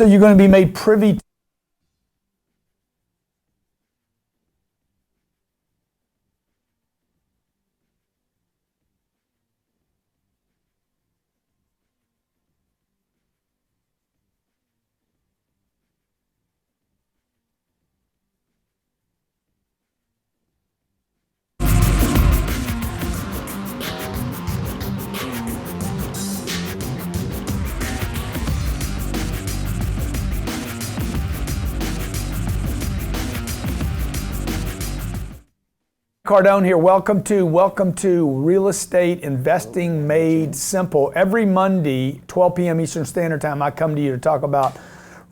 So you're going to be made privy to Cardone here. Welcome to Real Estate Investing Made Simple. Every Monday, 12 p.m. Eastern Standard Time, I come to you to talk about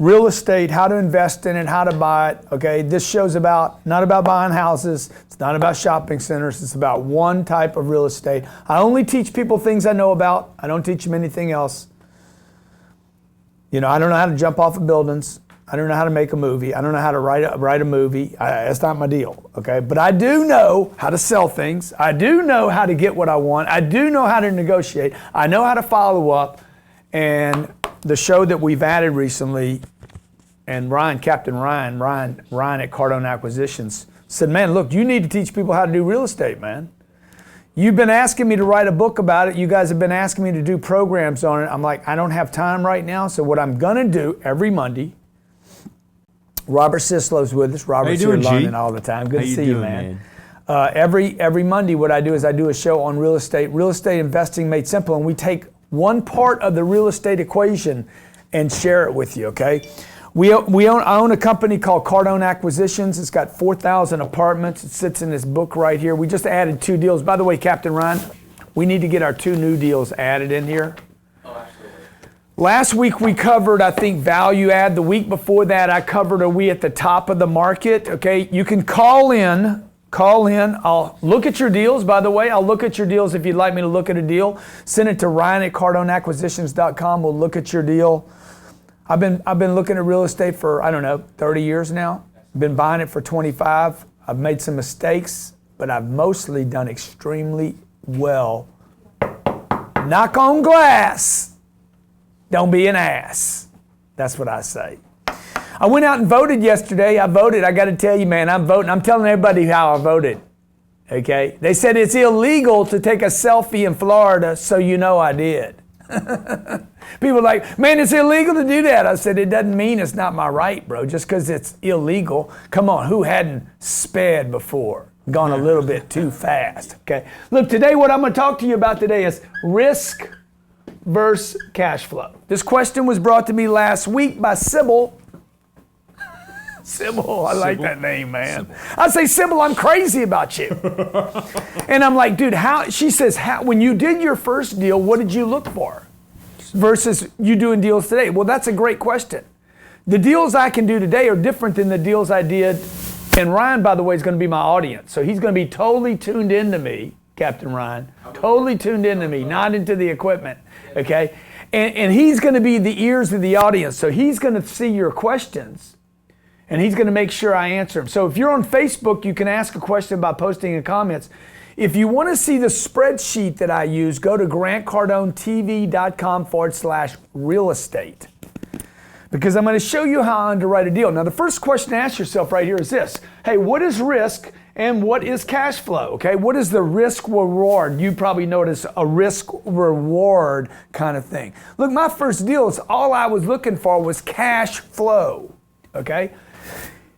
real estate, how to invest in it, how to buy it. Okay, this show's not about buying houses. It's not about shopping centers. It's about one type of real estate. I only teach people things I know about. I don't teach them anything else. You know, I don't know how to jump off of buildings. I don't know how to make a movie. I don't know how to write a movie. That's not my deal, okay? But I do know how to sell things. I do know how to get what I want. I do know how to negotiate. I know how to follow up. And the show that we've added recently, and Captain Ryan at Cardone Acquisitions said, man, look, you need to teach people how to do real estate, man. You've been asking me to write a book about it. You guys have been asking me to do programs on it. I'm like, I don't have time right now. So what I'm gonna do every Monday, Robert Sislow's with us. Robert's here in London all the time. Good to see you, man. Every Monday, what I do is I do a show on real estate investing made simple, and we take one part of the real estate equation and share it with you. Okay, I own a company called Cardone Acquisitions. It's got 4,000 apartments. It sits in this book right here. We just added 2 deals. By the way, Captain Ryan, we need to get our 2 new deals added in here. Last week we covered, I think, value add. The week before that I covered, are we at the top of the market? Okay, you can call in. I'll look at your deals, by the way. I'll look at your deals if you'd like me to look at a deal. Send it to Ryan@CardoneAcquisitions.com. We'll look at your deal. I've been looking at real estate for, 30 years now. I've been buying it for 25. I've made some mistakes, but I've mostly done extremely well. Knock on glass. Don't be an ass. That's what I say. I went out and voted yesterday. I voted. I got to tell you, man, I'm voting. I'm telling everybody how I voted. Okay? They said it's illegal to take a selfie in Florida, so you know I did. People are like, man, it's illegal to do that. I said, it doesn't mean it's not my right, bro. Just because it's illegal. Come on, who hadn't sped before? Gone a little bit too fast. Okay? Look, today what I'm going to talk to you about today is risk versus cash flow. This question was brought to me last week by Sybil. Sybil, I like that name, man. I say, Sybil, I'm crazy about you. And I'm like, dude, she says, when you did your first deal, what did you look for versus you doing deals today? Well, that's a great question. The deals I can do today are different than the deals I did. And Ryan, by the way, is going to be my audience. So he's going to be totally tuned into me, Captain Ryan, totally tuned into me, not into the equipment. Okay, and he's going to be the ears of the audience. So he's going to see your questions, and he's going to make sure I answer them. So if you're on Facebook, you can ask a question by posting in comments. If you want to see the spreadsheet that I use, go to grantcardonetv.com/real estate, because I'm going to show you how I underwrite a deal. Now, the first question to ask yourself right here is this: hey, what is risk? And what is cash flow? Okay, what is the risk reward? You probably know it as a risk reward kind of thing. Look, my first deal is all I was looking for was cash flow. Okay,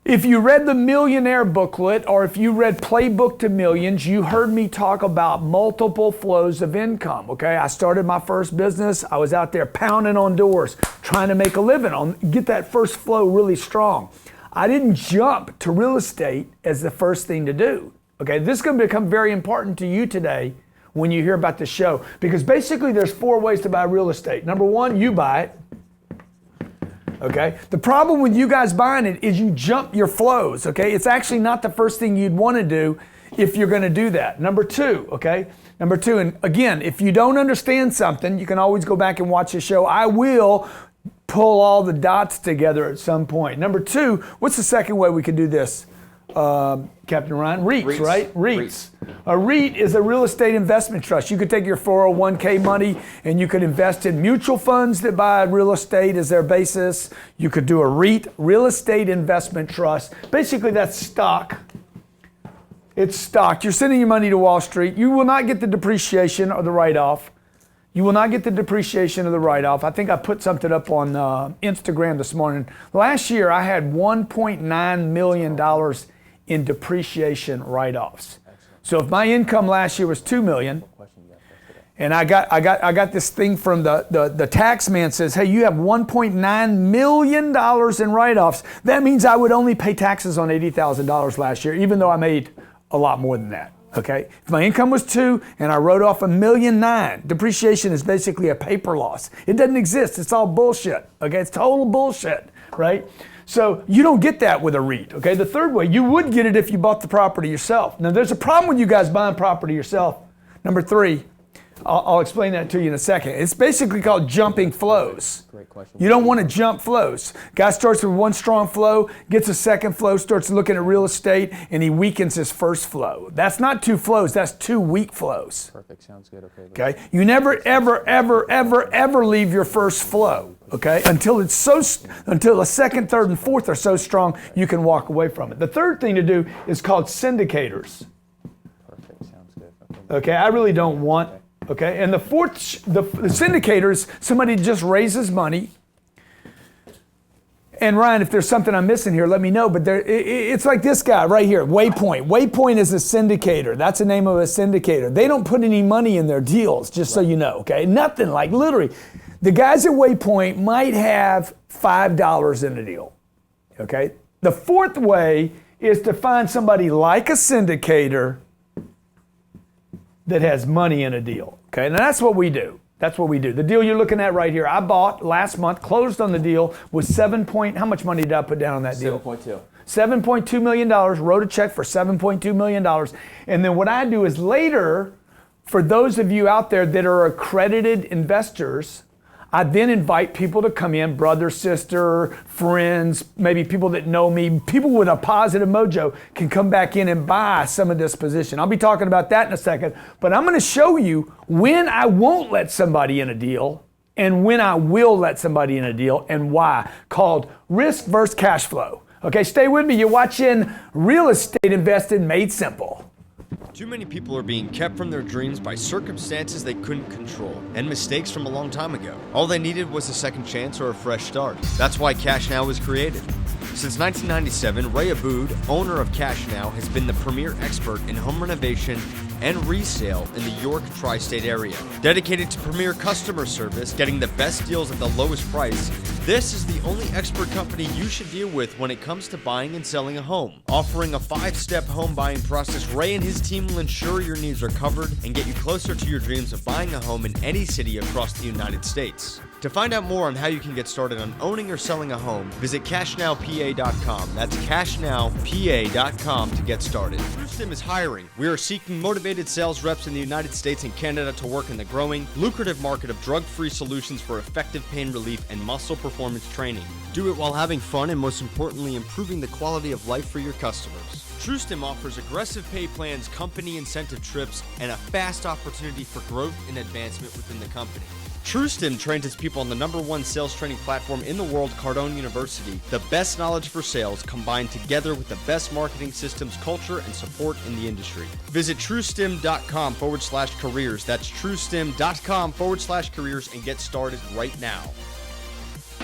if you read the Millionaire booklet or if you read Playbook to Millions, you heard me talk about multiple flows of income. Okay, I started my first business. I was out there pounding on doors, trying to make a living, get that first flow really strong. I didn't jump to real estate as the first thing to do. Okay, this is going to become very important to you today when you hear about the show, because basically there's 4 ways to buy real estate. Number 1, you buy it. Okay, the problem with you guys buying it is you jump your flows. Okay, it's actually not the first thing you'd want to do if you're going to do that. Number 2, and again, if you don't understand something, you can always go back and watch the show. I will pull all the dots together at some point. Number 2, what's the second way we could do this? Captain Ryan? REITs, right? REITs. A REIT is a real estate investment trust. You could take your 401k money and you could invest in mutual funds that buy real estate as their basis. You could do a REIT, real estate investment trust. Basically, that's stock. It's stock. You're sending your money to Wall Street. You will not get the depreciation or the write-off. You will not get the depreciation or the write-off. I think I put something up on Instagram this morning. Last year, I had $1.9 million in depreciation write-offs. So if my income last year was $2 million, and I got this thing from the tax man says, hey, you have $1.9 million in write-offs. That means I would only pay taxes on $80,000 last year, even though I made a lot more than that. Okay, if my income was 2 and I wrote off $1.9 million, depreciation is basically a paper loss. It doesn't exist. It's all bullshit. Okay, it's total bullshit, right? So you don't get that with a REIT. Okay, the third way, you would get it if you bought the property yourself. Now there's a problem with you guys buying property yourself. Number 3, I'll explain that to you in a second. It's basically called jumping flows. Great question. You don't want to jump flows. Guy starts with one strong flow, gets a second flow, starts looking at real estate, and he weakens his first flow. That's not 2 flows, that's 2 weak flows. Perfect, sounds good, Okay? You never, ever, ever, ever, ever leave your first flow, okay? Until the second, third, and fourth are so strong, you can walk away from it. The third thing to do is called syndicators. Perfect, sounds good. Okay, I really don't want. Okay, and the fourth, the syndicators, somebody just raises money. And Ryan, if there's something I'm missing here, let me know. But it's like this guy right here, Waypoint. Waypoint is a syndicator. That's the name of a syndicator. They don't put any money in their deals, just so you know. Okay, nothing, like literally. The guys at Waypoint might have $5 in a deal. Okay, the fourth way is to find somebody like a syndicator that has money in a deal. Okay, now that's what we do. That's what we do. The deal you're looking at right here, I bought last month, closed on the deal with how much money did I put down on that deal? 7.2. $7.2 million, wrote a check for $7.2 million. And then what I do is later, for those of you out there that are accredited investors, I then invite people to come in, brother, sister, friends, maybe people that know me, people with a positive mojo can come back in and buy some of this position. I'll be talking about that in a second, but I'm going to show you when I won't let somebody in a deal and when I will let somebody in a deal and why, called risk versus cash flow. Okay, stay with me. You're watching Real Estate Investing Made Simple. Too many people are being kept from their dreams by circumstances they couldn't control and mistakes from a long time ago. All they needed was a second chance or a fresh start. That's why Cash Now was created. Since 1997, Ray Abood, owner of Cash Now, has been the premier expert in home renovation and resale in the York tri-state area. Dedicated to premier customer service, getting the best deals at the lowest price, this is the only expert company you should deal with when it comes to buying and selling a home. Offering a 5-step home buying process, Ray and his team will ensure your needs are covered and get you closer to your dreams of buying a home in any city across the United States. To find out more on how you can get started on owning or selling a home, visit cashnowpa.com. That's cashnowpa.com to get started. TrueStim is hiring. We are seeking motivated sales reps in the United States and Canada to work in the growing, lucrative market of drug-free solutions for effective pain relief and muscle performance training. Do it while having fun and, most importantly, improving the quality of life for your customers. TrueStim offers aggressive pay plans, company incentive trips, and a fast opportunity for growth and advancement within the company. TrueStim trains its people on the #1 sales training platform in the world, Cardone University. The best knowledge for sales combined together with the best marketing systems, culture, and support in the industry. Visit truestim.com/careers. That's truestim.com/careers and get started right now.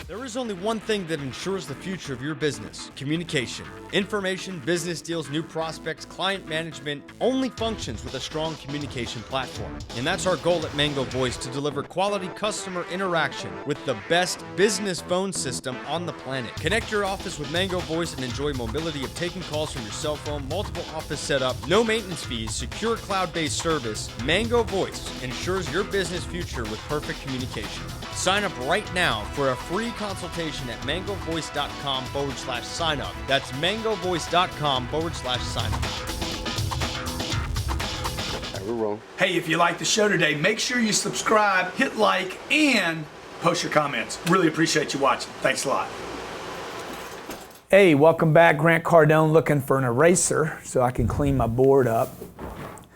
There is only one thing that ensures the future of your business: communication. Information, business deals, new prospects, client management only functions with a strong communication platform. And that's our goal at Mango Voice, to deliver quality customer interaction with the best business phone system on the planet. Connect your office with Mango Voice and enjoy mobility of taking calls from your cell phone, multiple office setup, no maintenance fees, secure cloud-based service. Mango Voice ensures your business future with perfect communication. Sign up right now for a free consultation at mangovoice.com/sign up. That's mangovoice.com/sign up. We're rolling. Hey, if you like the show today, make sure you subscribe, hit like, and post your comments. Really appreciate you watching. Thanks a lot. Hey, welcome back. Grant Cardone looking for an eraser so I can clean my board up.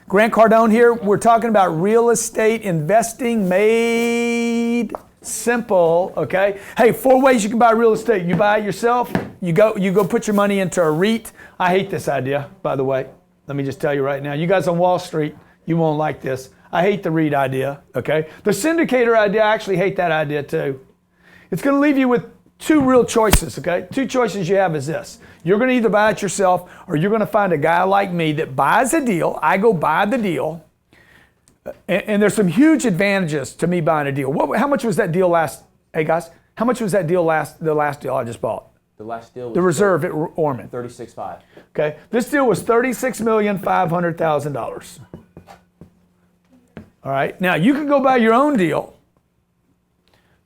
Grant Cardone here. We're talking about real estate investing made simple, okay? Hey, 4 ways you can buy real estate. You buy it yourself. You go put your money into a REIT. I hate this idea, by the way. Let me just tell you right now. You guys on Wall Street, you won't like this. I hate the REIT idea, okay? The syndicator idea, I actually hate that idea too. It's going to leave you with two real choices, okay? Two choices you have is this. You're going to either buy it yourself or you're going to find a guy like me that buys a deal. I go buy the deal. And there's some huge advantages to me buying a deal. How much was that deal last? Hey guys, how much was that deal the last deal I just bought? The last deal was the reserve at Orman. 36.5. Okay, this deal was $36,500,000. All right, now you can go buy your own deal.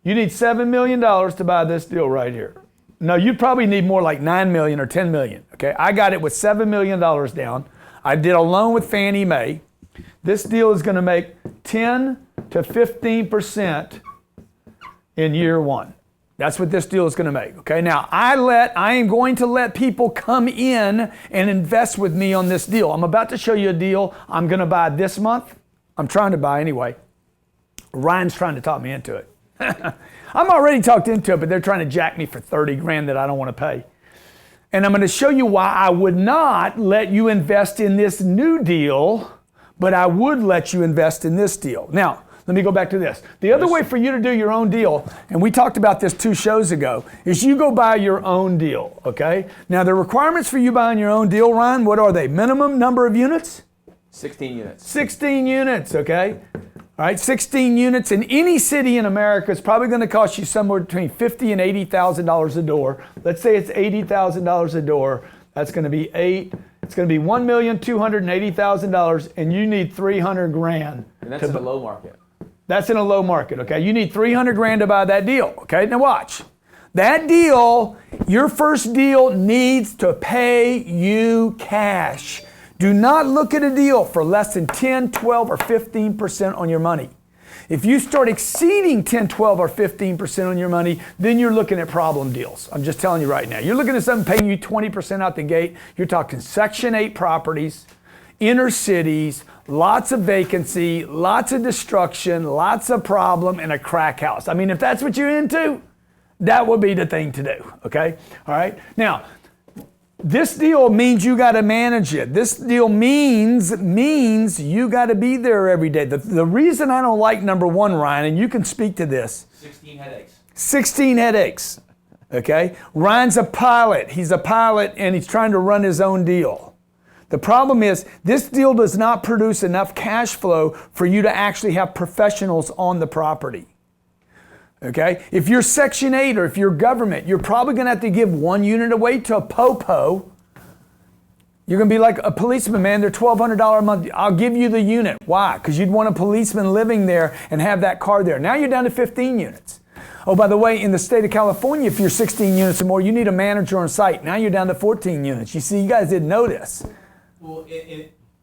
You need $7 million to buy this deal right here. No, you probably need more like $9 million or $10 million. Okay, I got it with $7 million down. I did a loan with Fannie Mae. This deal is going to make 10 to 15% in year one. That's what this deal is going to make. Okay, now I am going to let people come in and invest with me on this deal. I'm about to show you a deal I'm going to buy this month. I'm trying to buy anyway. Ryan's trying to talk me into it. I'm already talked into it, but they're trying to jack me for 30 grand that I don't want to pay. And I'm going to show you why I would not let you invest in this new deal, but I would let you invest in this deal. Now, let me go back to this. The other way for you to do your own deal, and we talked about this 2 shows ago, is you go buy your own deal, okay? Now, the requirements for you buying your own deal, Ryan, what are they? Minimum number of units? 16 units. 16 units, okay? All right, 16 units in any city in America is probably going to cost you somewhere between $50,000 and $80,000 a door. Let's say it's $80,000 a door. That's going to be it's going to be $1,280,000, and you need 300 grand. And that's in a low market. That's in a low market, okay? You need 300 grand to buy that deal, okay? Now watch. That deal, your first deal needs to pay you cash. Do not look at a deal for less than 10, 12, or 15% on your money. If you start exceeding 10, 12, or 15% on your money, then you're looking at problem deals. I'm just telling you right now. You're looking at something paying you 20% out the gate. You're talking Section 8 properties, inner cities, lots of vacancy, lots of destruction, lots of problem, and a crack house. I mean, if that's what you're into, that would be the thing to do, okay? All right? Now, this deal means you got to manage it. This deal means you got to be there every day. The reason I don't like number 1, Ryan, and you can speak to this. 16 headaches. 16 headaches, okay? Ryan's a pilot. He's a pilot, and he's trying to run his own deal. The problem is this deal does not produce enough cash flow for you to actually have professionals on the property. Okay? If you're Section 8 or if you're government, you're probably going to have to give 1 unit away to a popo. You're going to be like a policeman, man. They're $1,200 a month. I'll give you the unit. Why? Because you'd want a policeman living there and have that car there. Now you're down to 15 units. Oh, by the way, in the state of California, if you're 16 units or more, you need a manager on site. Now you're down to 14 units. You see, you guys didn't know this. Well,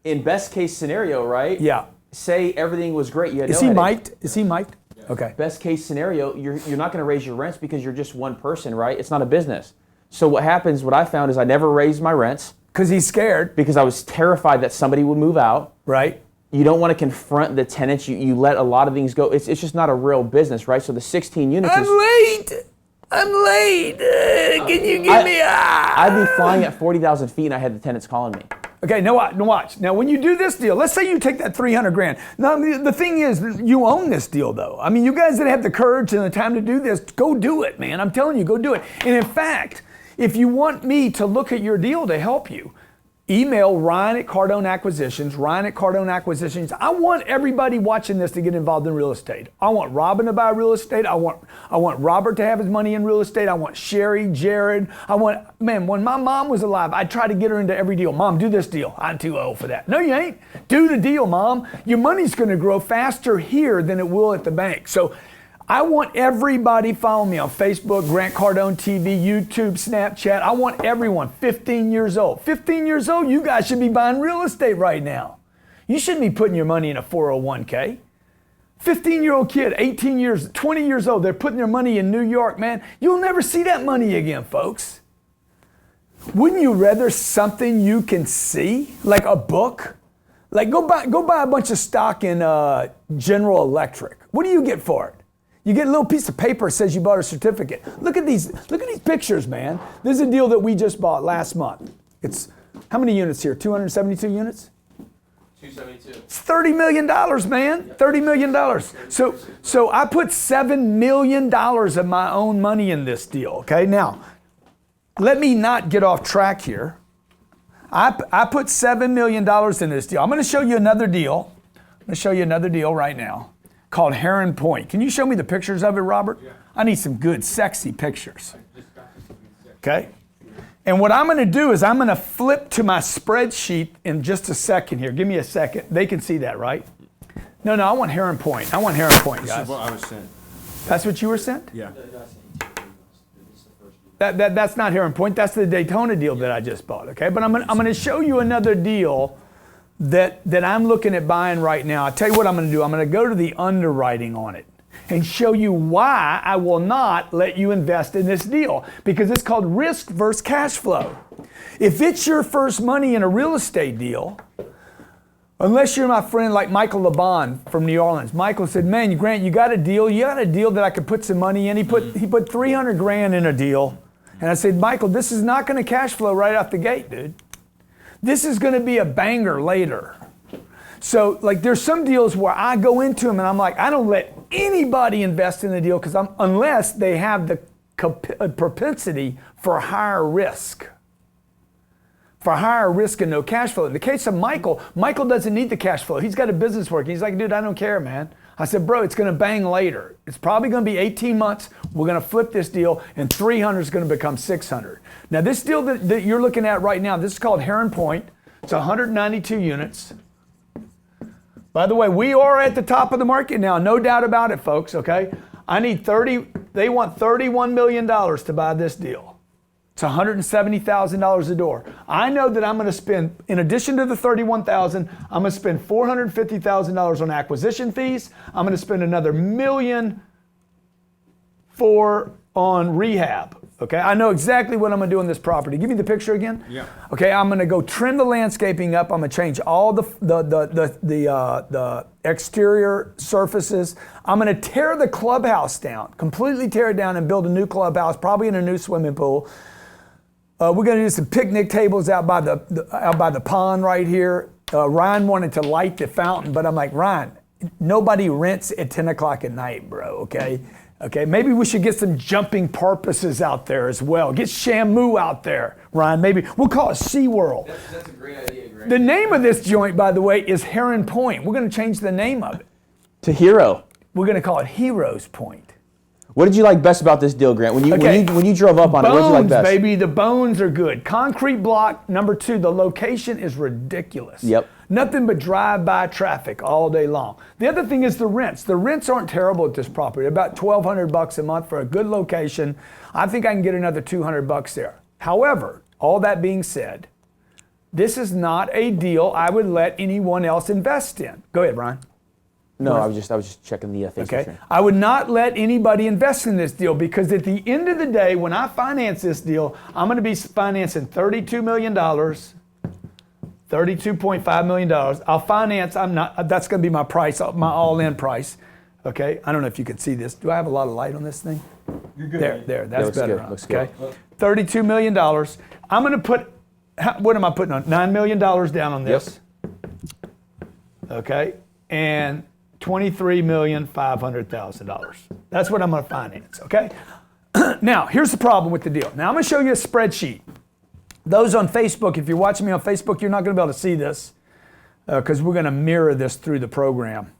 in best case scenario, right? Yeah. Say everything was great. You had Is he mic'd? Is he mic'd? Okay. Best case scenario, you're not going to raise your rents because you're just one person, right? It's not a business. So what happens, what I found is I never raised my rents. Because he's scared. Because I was terrified that somebody would move out. Right. You don't want to confront the tenants. You let a lot of things go. It's just not a real business, right? So the 16 units I'm late. Can you give me a... I'd be flying at 40,000 feet and I had the tenants calling me. Okay, now watch. Now, when you do this deal, let's say you take that 300 grand. Now, the thing is, you own this deal, though. I mean, you guys that have the courage and the time to do this, go do it, man. I'm telling you, go do it. And in fact, if you want me to look at your deal to help you, email Ryan at Cardone Acquisitions, Ryan at Cardone Acquisitions. I want everybody watching this to get involved in real estate. I want Robin to buy real estate. I want Robert to have his money in real estate. I want Sherry, Jared. Man, when my mom was alive, I tried to get her into every deal. Mom, do this deal. I'm too old for that. No, you ain't. Do the deal, Mom. Your money's going to grow faster here than it will at the bank. So I want everybody following me on Facebook, Grant Cardone TV, YouTube, Snapchat. I want everyone 15 years old. 15 years old, you guys should be buying real estate right now. You shouldn't be putting your money in a 401k. 15-year-old kid, 18 years, 20 years old, they're putting their money in New York, man. You'll never see that money again, folks. Wouldn't you rather something you can see, like a book? Like go buy a bunch of stock in General Electric. What do you get for it? You get a little piece of paper that says you bought a certificate. Look at these pictures, man. This is a deal that we just bought last month. It's how many units here? 272 units? 272. It's $30 million, man. $30 million. So I put $7 million of my own money in this deal. Okay, now let me not get off track here. I put $7 million in this deal. I'm going to show you another deal. I'm going to show you another deal right now called Heron Point. Can you show me the pictures of it, Robert? Yeah. I need some good, sexy pictures. Okay? And what I'm going to do is I'm going to flip to my spreadsheet in just a second here. Give me a second. They can see that, right? No, I want Heron Point. I want Heron Point, This guys. is what I was sent. That's what you were sent? Yeah. That's not Heron Point. That's the Daytona deal that I just bought. Okay, but I'm gonna show you another deal that I'm looking at buying right now. I'll tell you what I'm gonna do. I'm gonna go to the underwriting on it and show you why I will not let you invest in this deal, because it's called risk versus cash flow. If it's your first money in a real estate deal, unless you're my friend like Michael LeBon from New Orleans. Michael said, man, Grant, you got a deal that I could put some money in. He put 300 grand in a deal. And I said, Michael, this is not going to cash flow right off the gate, dude. This is going to be a banger later. So like there's some deals where I go into them and I'm like, I don't let anybody invest in the deal unless they have the propensity for higher risk. For higher risk and no cash flow. In the case of Michael doesn't need the cash flow. He's got a business working. He's like, dude, I don't care, man. I said, bro, it's going to bang later. It's probably going to be 18 months. We're going to flip this deal, and 300 is going to become 600. Now, this deal that you're looking at right now, this is called Heron Point. It's 192 units. By the way, we are at the top of the market now. No doubt about it, folks, okay? They want $31 million to buy this deal. It's $170,000 a door. I know that I'm going to spend, in addition to the $31,000, I'm going to spend $450,000 on acquisition fees. I'm going to spend another $1 million on rehab. Okay, I know exactly what I'm going to do on this property. Give me the picture again. Yeah. Okay, I'm going to go trim the landscaping up. I'm going to change all the exterior surfaces. I'm going to tear the clubhouse down, completely tear it down, and build a new clubhouse, probably in a new swimming pool. We're going to do some picnic tables out by the pond right here. Ryan wanted to light the fountain, but I'm like, Ryan, nobody rents at 10 o'clock at night, bro, okay? Okay, maybe we should get some jumping porpoises out there as well. Get Shamu out there, Ryan. Maybe we'll call it SeaWorld. That's a great idea, Grant. The name of this joint, by the way, is Heron Point. We're going to change the name of it. To Hero. We're going to call it Heroes Point. What did you like best about this deal, Grant? When you drove up on it, what did you like best? Baby, the bones are good. Concrete block, number 2, the location is ridiculous. Yep. Nothing but drive-by traffic all day long. The other thing is the rents. The rents aren't terrible at this property. About $1,200 a month for a good location. I think I can get another $200 there. However, all that being said, this is not a deal I would let anyone else invest in. Go ahead, Ryan. No, I was just checking the Facebook Okay. stream. I would not let anybody invest in this deal because at the end of the day, when I finance this deal, I'm going to be financing $32 million, $32.5 million. I'll finance, that's going to be my price, my all-in price. Okay. I don't know if you can see this. Do I have a lot of light on this thing? You're good. There, that's looks better. good, looks Okay. good. $32 million. I'm going to put, what am I putting on? $9 million down on this. Okay. And $23,500,000. That's what I'm going to finance, okay? Now, here's the problem with the deal. Now, I'm going to show you a spreadsheet. Those on Facebook, if you're watching me on Facebook, you're not going to be able to see this because we're going to mirror this through the program.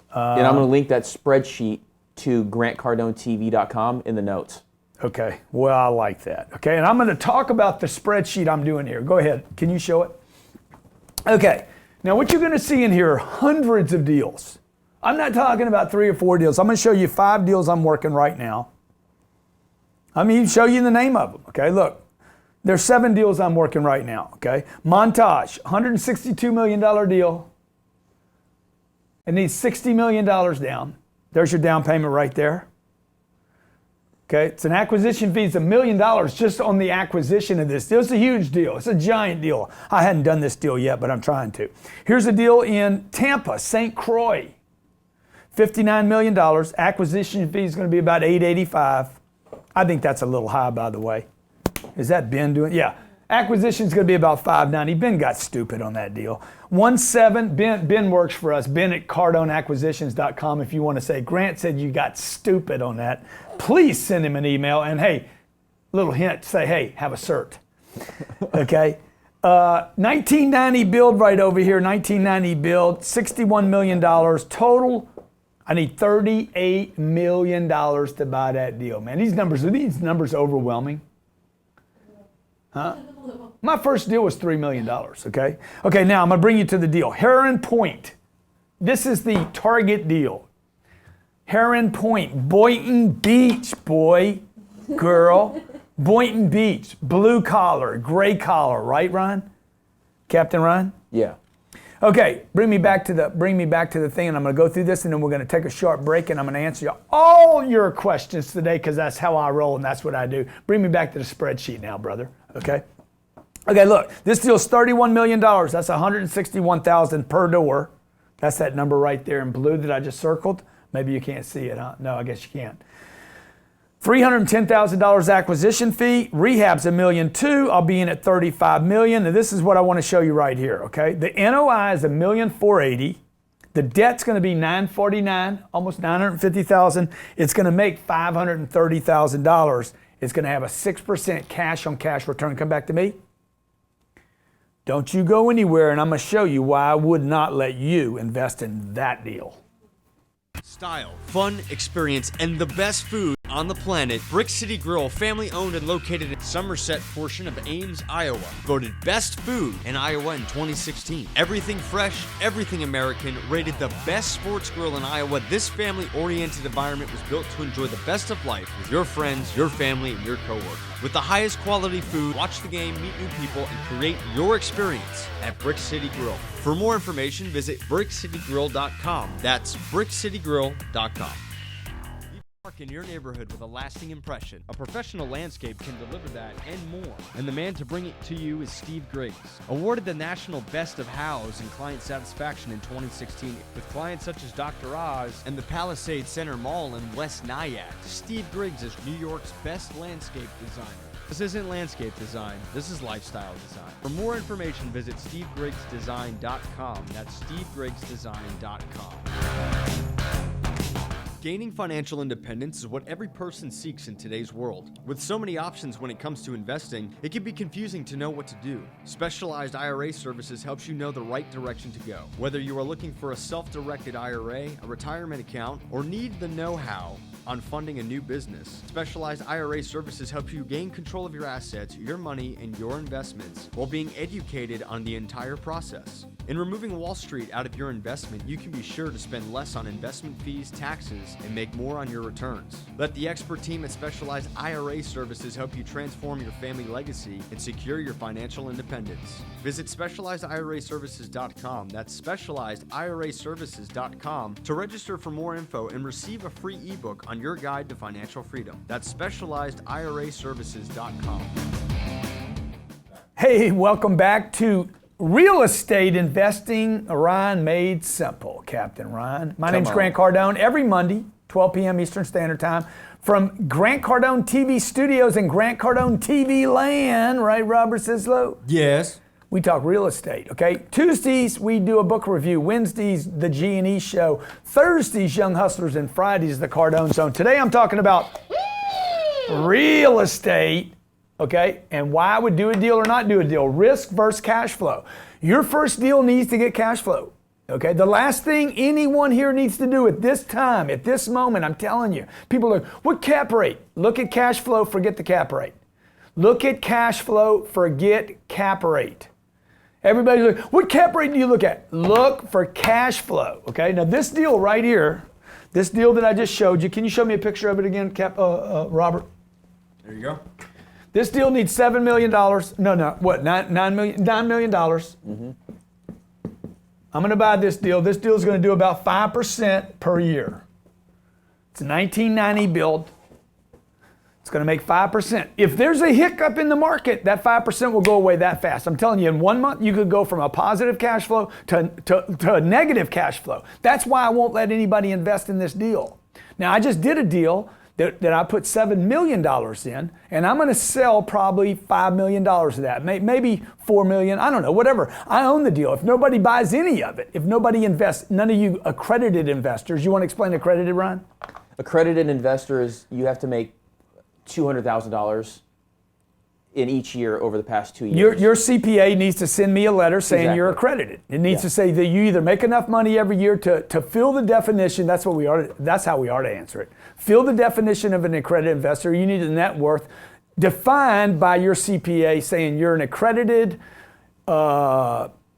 And I'm going to link that spreadsheet to grantcardonetv.com in the notes. Okay, well, I like that. Okay, and I'm going to talk about the spreadsheet I'm doing here. Go ahead. Can you show it? Okay. Now, what you're going to see in here are hundreds of deals. I'm not talking about 3 or 4 deals. I'm going to show you 5 deals I'm working right now. I'm going to show you the name of them. Okay, look. There's 7 deals I'm working right now. Okay, Montage, $162 million deal. It needs $60 million down. There's your down payment right there. Okay, it's an acquisition fee. It's $1 million just on the acquisition of this deal. It's a huge deal. It's a giant deal. I hadn't done this deal yet, but I'm trying to. Here's a deal in Tampa, St. Croix. $59 million. Acquisition fee is going to be about $885. I think that's a little high, by the way. Is that Ben doing? Yeah. Acquisition is going to be about $590. Ben got stupid on that deal. 1.7. Ben works for us. Ben at CardoneAcquisitions.com. If you want to say Grant said you got stupid on that, please send him an email. And hey, little hint, say, hey, have a cert. Okay. 1990 build right over here. 1990 build. $61 million total. I need $38 million to buy that deal, man. Are these numbers overwhelming? Huh? My first deal was $3 million, okay? Okay, now I'm going to bring you to the deal. Heron Point. This is the target deal. Heron Point, Boynton Beach, boy, girl. Boynton Beach, blue collar, gray collar, right, Ron? Captain Ron? Yeah. Okay, bring me back to the thing, and I'm going to go through this, and then we're going to take a short break, and I'm going to answer all your questions today because that's how I roll and that's what I do. Bring me back to the spreadsheet now, brother. Okay. Okay, look, this deal's $31 million. That's $161,000 per door. That's that number right there in blue that I just circled. Maybe you can't see it, huh? No, I guess you can't. $310,000 acquisition fee. Rehab's $1.2 million. I'll be in at $35 million. And this is what I want to show you right here, okay? The NOI is $1,480,000. The debt's going to be $949,000, almost $950,000. It's going to make $530,000. It's going to have a 6% cash on cash return. Come back to me. Don't you go anywhere, and I'm going to show you why I would not let you invest in that deal. Style, fun, experience, and the best food on the planet. Brick City Grill, family owned and located in Somerset portion of Ames, Iowa. Voted best food in Iowa in 2016. Everything fresh, everything American. Rated the best sports grill in Iowa. This family-oriented environment was built to enjoy the best of life with your friends, your family, and your coworkers. With the highest quality food, watch the game, meet new people, and create your experience at Brick City Grill. For more information, visit brickcitygrill.com. That's brickcitygrill.com. Park in your neighborhood with a lasting impression. A professional landscape can deliver that and more. And the man to bring it to you is Steve Griggs. Awarded the National Best of Hows in Client Satisfaction in 2016 with clients such as Dr. Oz and the Palisades Center Mall in West Nyack. Steve Griggs is New York's best landscape designer. This isn't landscape design, this is lifestyle design. For more information, visit SteveGriggsDesign.com. That's SteveGriggsDesign.com. Gaining financial independence is what every person seeks in today's world. With so many options when it comes to investing, it can be confusing to know what to do. Specialized IRA Services helps you know the right direction to go. Whether you are looking for a self-directed IRA, a retirement account, or need the know-how on funding a new business, Specialized IRA Services helps you gain control of your assets, your money, and your investments while being educated on the entire process. In removing Wall Street out of your investment, you can be sure to spend less on investment fees, taxes, and make more on your returns. Let the expert team at Specialized IRA Services help you transform your family legacy and secure your financial independence. Visit SpecializedIRAServices.com. That's SpecializedIRAServices.com to register for more info and receive a free ebook on your guide to financial freedom. That's SpecializedIRAServices.com. Hey, welcome back to Real Estate Investing, Ryan Made Simple, Captain Ryan. My name's Grant Cardone. Every Monday, 12 p.m. Eastern Standard Time, from Grant Cardone TV Studios and Grant Cardone TV Land, right, Robert Sislow? Yes. We talk real estate, okay? Tuesdays, we do a book review. Wednesdays, the G&E show. Thursdays, Young Hustlers, and Fridays, the Cardone Zone. Today, I'm talking about real estate, okay, and why I would do a deal or not do a deal. Risk versus cash flow. Your first deal needs to get cash flow, okay? The last thing anyone here needs to do at this time, at this moment, I'm telling you, people are like, what cap rate? Look at cash flow, forget the cap rate. Look at cash flow, forget cap rate. Everybody's like, what cap rate do you look at? Look for cash flow, okay? Now this deal right here, this deal that I just showed you, can you show me a picture of it again, Robert? There you go. This deal needs $7 million. No, what, $9 million? $9 million. Mm-hmm. I'm going to buy this deal. This deal is going to do about 5% per year. It's a 1990 build. going to make 5%. If there's a hiccup in the market, that 5% will go away that fast. I'm telling you, in 1 month, you could go from a positive cash flow to a negative cash flow. That's why I won't let anybody invest in this deal. Now, I just did a deal that I put $7 million in, and I'm going to sell probably $5 million of that, maybe $4 million, I don't know, whatever. I own the deal. If nobody buys any of it, if nobody invests, none of you accredited investors, you want to explain accredited, Ryan? Accredited investor is you have to make $200,000 in each year over the past 2 years. Your CPA needs to send me a letter saying Exactly. you're accredited. It needs to say that you either make enough money every year to fill the definition. That's how we ought to answer it. Fill the definition of an accredited investor. You need a net worth defined by your CPA saying you're an accredited,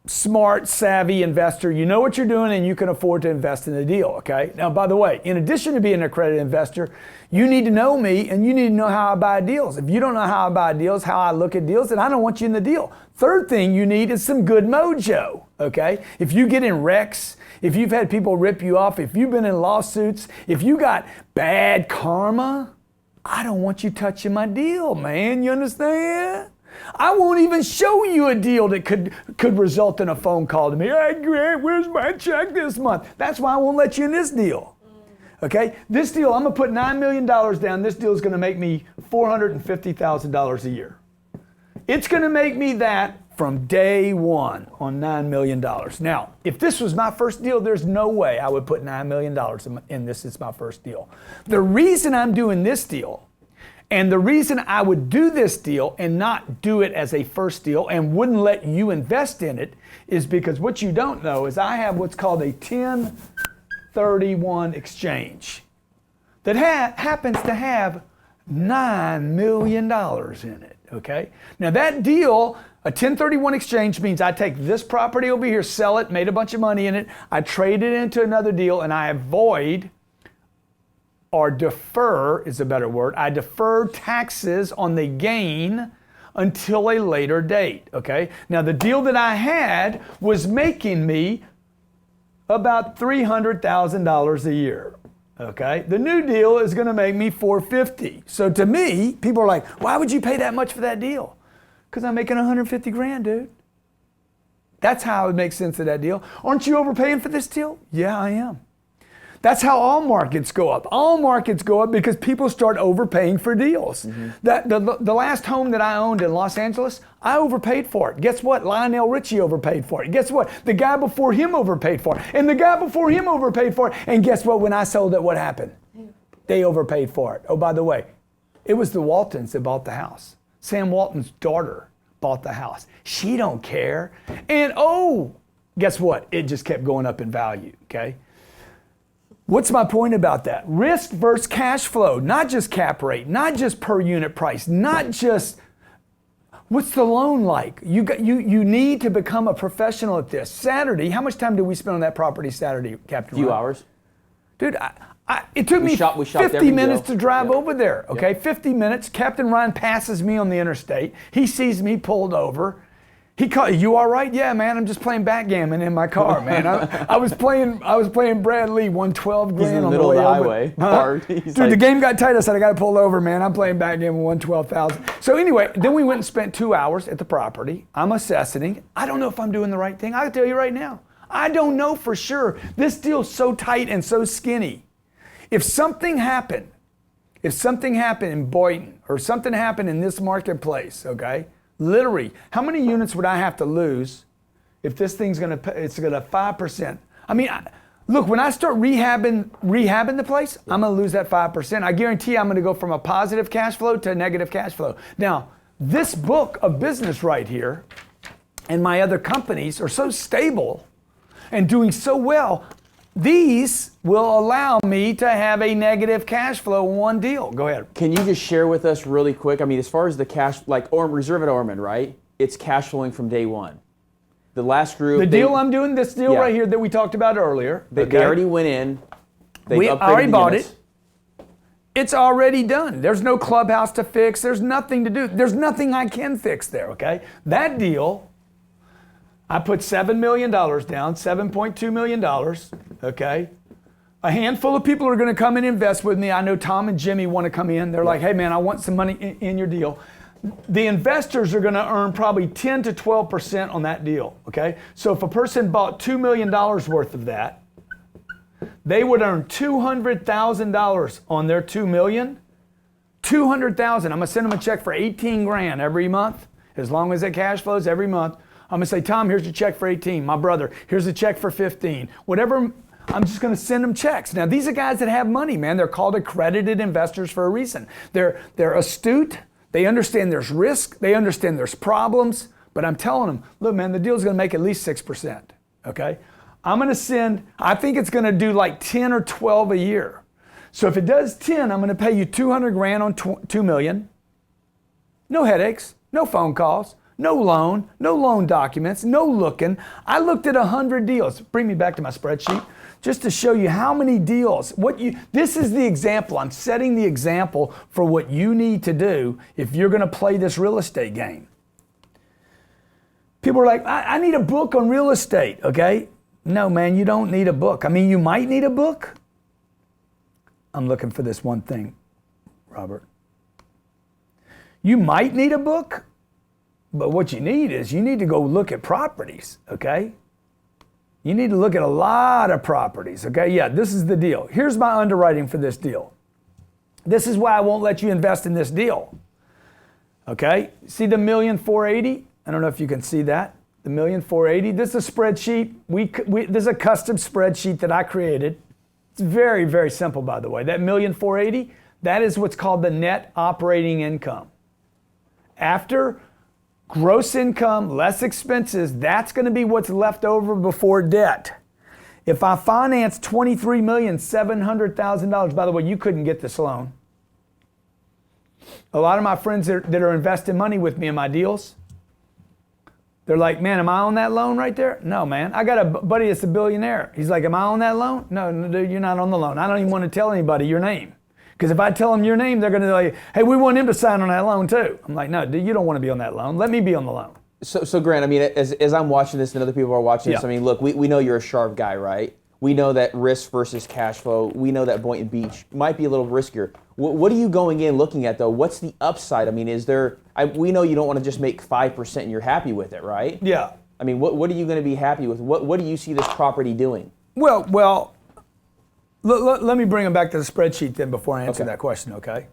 smart, savvy investor. You know what you're doing and you can afford to invest in the deal, okay? Now, by the way, in addition to being an accredited investor, you need to know me and you need to know how I buy deals. If you don't know how I buy deals, how I look at deals, then I don't want you in the deal. Third thing you need is some good mojo, okay? If you get in wrecks, if you've had people rip you off, if you've been in lawsuits, if you got bad karma, I don't want you touching my deal, man. You understand? I won't even show you a deal that could result in a phone call to me. Hey, Grant, where's my check this month? That's why I won't let you in this deal. Okay? This deal, I'm going to put $9 million down. This deal is going to make me $450,000 a year. It's going to make me that from day one on $9 million. Now, if this was my first deal, there's no way I would put $9 million in this. It's my first deal. The reason I'm doing this deal, and the reason I would do this deal and not do it as a first deal and wouldn't let you invest in it, is because what you don't know is I have what's called a 1031 exchange that happens to have $9 million in it, okay? Now that deal, a 1031 exchange means I take this property over here, sell it, made a bunch of money in it, I trade it into another deal, and I avoid, or defer is a better word, I defer taxes on the gain until a later date, okay? Now the deal that I had was making me about $300,000 a year, okay? The new deal is gonna make me $450,000. So to me, people are like, why would you pay that much for that deal? Because I'm making $150 grand, dude. That's how it makes sense of that deal. Aren't you overpaying for this deal? Yeah, I am. That's how all markets go up. All markets go up because people start overpaying for deals. Mm-hmm. The last home that I owned in Los Angeles, I overpaid for it. Guess what? Lionel Richie overpaid for it. Guess what? The guy before him overpaid for it. And the guy before him overpaid for it. And guess what? When I sold it, what happened? They overpaid for it. Oh, by the way, it was the Waltons that bought the house. Sam Walton's daughter bought the house. She don't care. And guess what? It just kept going up in value, okay? What's my point about that? Risk versus cash flow, not just cap rate, not just per unit price, not just what's the loan like. You need to become a professional at this. Saturday, how much time did we spend on that property Saturday, Captain? A few Ryan? hours. Dude, it took me 50 minutes to drive over there, okay? 50 minutes. Captain Ryan passes me on the interstate. He sees me pulled over. He called, you all right? Yeah, man, I'm just playing backgammon in my car, man. I was playing Brad Lee, 112 grand He's in the on middle the way of the over. highway. Hard. Dude, the game got tight. I said, I got to pull over, man. I'm playing backgammon, 112,000. So anyway, then we went and spent 2 hours at the property. I'm assessing it. I don't know if I'm doing the right thing. I'll tell you right now. I don't know for sure. This deal's so tight and so skinny. If something happened in Boynton or something happened in this marketplace, okay, literally, how many units would I have to lose if this thing's gonna 5%? I mean, look, when I start rehabbing the place, I'm gonna lose that 5%. I guarantee I'm gonna go from a positive cash flow to a negative cash flow. Now, this book of business right here and my other companies are so stable and doing so well, these will allow me to have a negative cash flow in one deal. Go ahead. Can you just share with us really quick? I mean, as far as the cash, like Reserve at Ormond, right? It's cash flowing from day one. The last group. The deal I'm doing, this deal right here that we talked about earlier. They already went in. We already bought it. It's already done. There's no clubhouse to fix. There's nothing to do. There's nothing I can fix there, okay? That deal, I put $7 million down, $7.2 million, okay? A handful of people are going to come and invest with me. I know Tom and Jimmy want to come in. They're like, hey man, I want some money in your deal. The investors are going to earn probably 10 to 12% on that deal, okay? So if a person bought $2 million worth of that, they would earn $200,000 on their $2 million. $200,000. I'm going to send them a check for 18 grand every month, as long as it cash flows every month. I'm going to say, Tom, here's your check for 18. My brother, here's a check for 15. Whatever, I'm just going to send them checks. Now, these are guys that have money, man. They're called accredited investors for a reason. They're astute. They understand there's risk. They understand there's problems. But I'm telling them, look, man, the deal's going to make at least 6%, okay? I'm going to send, I think it's going to do like 10 or 12 a year. So if it does 10, I'm going to pay you 200 grand on 2 million. No headaches, no phone calls, no loan documents, no looking. I looked at 100 deals. Bring me back to my spreadsheet just to show you how many deals. This is the example. I'm setting the example for what you need to do if you're going to play this real estate game. People are like, I need a book on real estate, okay? No, man, you don't need a book. I mean, you might need a book. I'm looking for this one thing, Robert. You might need a book, but what you need is you need to go look at properties, okay? You need to look at a lot of properties, okay? Yeah, this is the deal. Here's my underwriting for this deal. This is why I won't let you invest in this deal, okay? See the 1,480,000? I don't know if you can see that. The 1,480,000. This is a spreadsheet. This is a custom spreadsheet that I created. It's very, very simple, by the way. That 1,480,000, that is what's called the net operating income. After gross income, less expenses, that's going to be what's left over before debt. If I finance $23,700,000, by the way, you couldn't get this loan. A lot of my friends that are investing money with me in my deals, they're like, man, am I on that loan right there? No, man. I got a buddy that's a billionaire. He's like, am I on that loan? No, dude, you're not on the loan. I don't even want to tell anybody your name. Because if I tell them your name, they're going to be like, hey, we want him to sign on that loan too. I'm like, no, dude, you don't want to be on that loan. Let me be on the loan. So Grant, I mean, as I'm watching this and other people are watching this, I mean, look, we know you're a sharp guy, right? We know that risk versus cash flow. We know that Boynton Beach might be a little riskier. What are you going in looking at, though? What's the upside? I mean, we know you don't want to just make 5% and you're happy with it, right? Yeah. I mean, what are you going to be happy with? What do you see this property doing? Well, let me bring them back to the spreadsheet then before I answer that question, okay?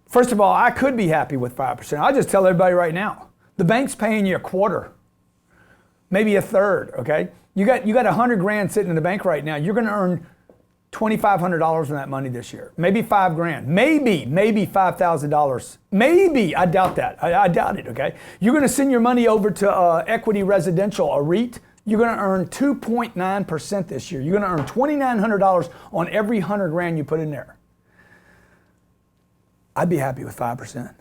First of all, I could be happy with 5%. I'll just tell everybody right now. The bank's paying you a quarter, maybe a third, okay? You got 100 grand sitting in the bank right now. You're going to earn $2,500 on that money this year. Maybe 5 grand. Maybe $5,000. Maybe, I doubt that. I doubt it, okay? You're going to send your money over to Equity Residential, a REIT. You're going to earn 2.9% this year. You're going to earn $2,900 on every 100 grand you put in there. I'd be happy with 5%.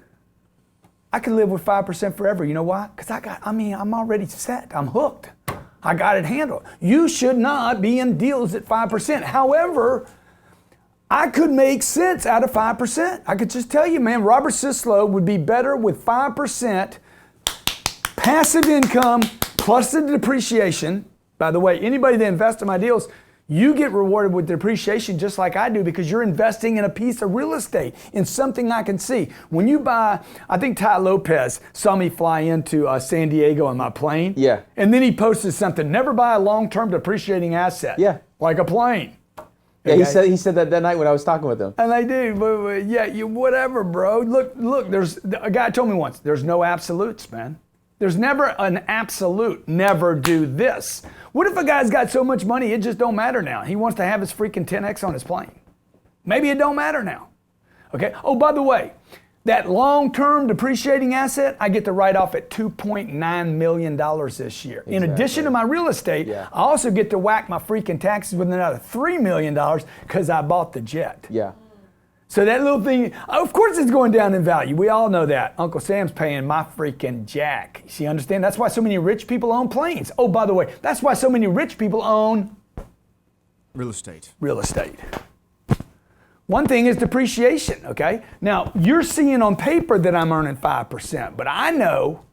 I could live with 5% forever. You know why? Because I'm already set. I'm hooked. I got it handled. You should not be in deals at 5%. However, I could make sense out of 5%. I could just tell you, man, Robert Sislow would be better with 5% passive income plus the depreciation. By the way, anybody that invests in my deals, you get rewarded with depreciation just like I do because you're investing in a piece of real estate, in something I can see. When you buy, I think Ty Lopez saw me fly into San Diego in my plane. Yeah. And then he posted something, never buy a long-term depreciating asset. Yeah. Like a plane. Yeah, okay? he said that night when I was talking with him. And I do, but yeah, whatever, bro. Look, there's a guy told me once, there's no absolutes, man. There's never an absolute, never do this. What if a guy's got so much money, it just don't matter now? He wants to have his freaking 10X on his plane. Maybe it don't matter now. Okay? Oh, by the way, that long-term depreciating asset, I get to write off at $2.9 million this year. Exactly. In addition to my real estate, I also get to whack my freaking taxes with another $3 million because I bought the jet. Yeah. So that little thing, of course it's going down in value. We all know that. Uncle Sam's paying my freaking jack. You understand? That's why so many rich people own planes. Oh, by the way, that's why so many rich people own real estate. Real estate. One thing is depreciation, okay? Now, you're seeing on paper that I'm earning 5%, but I know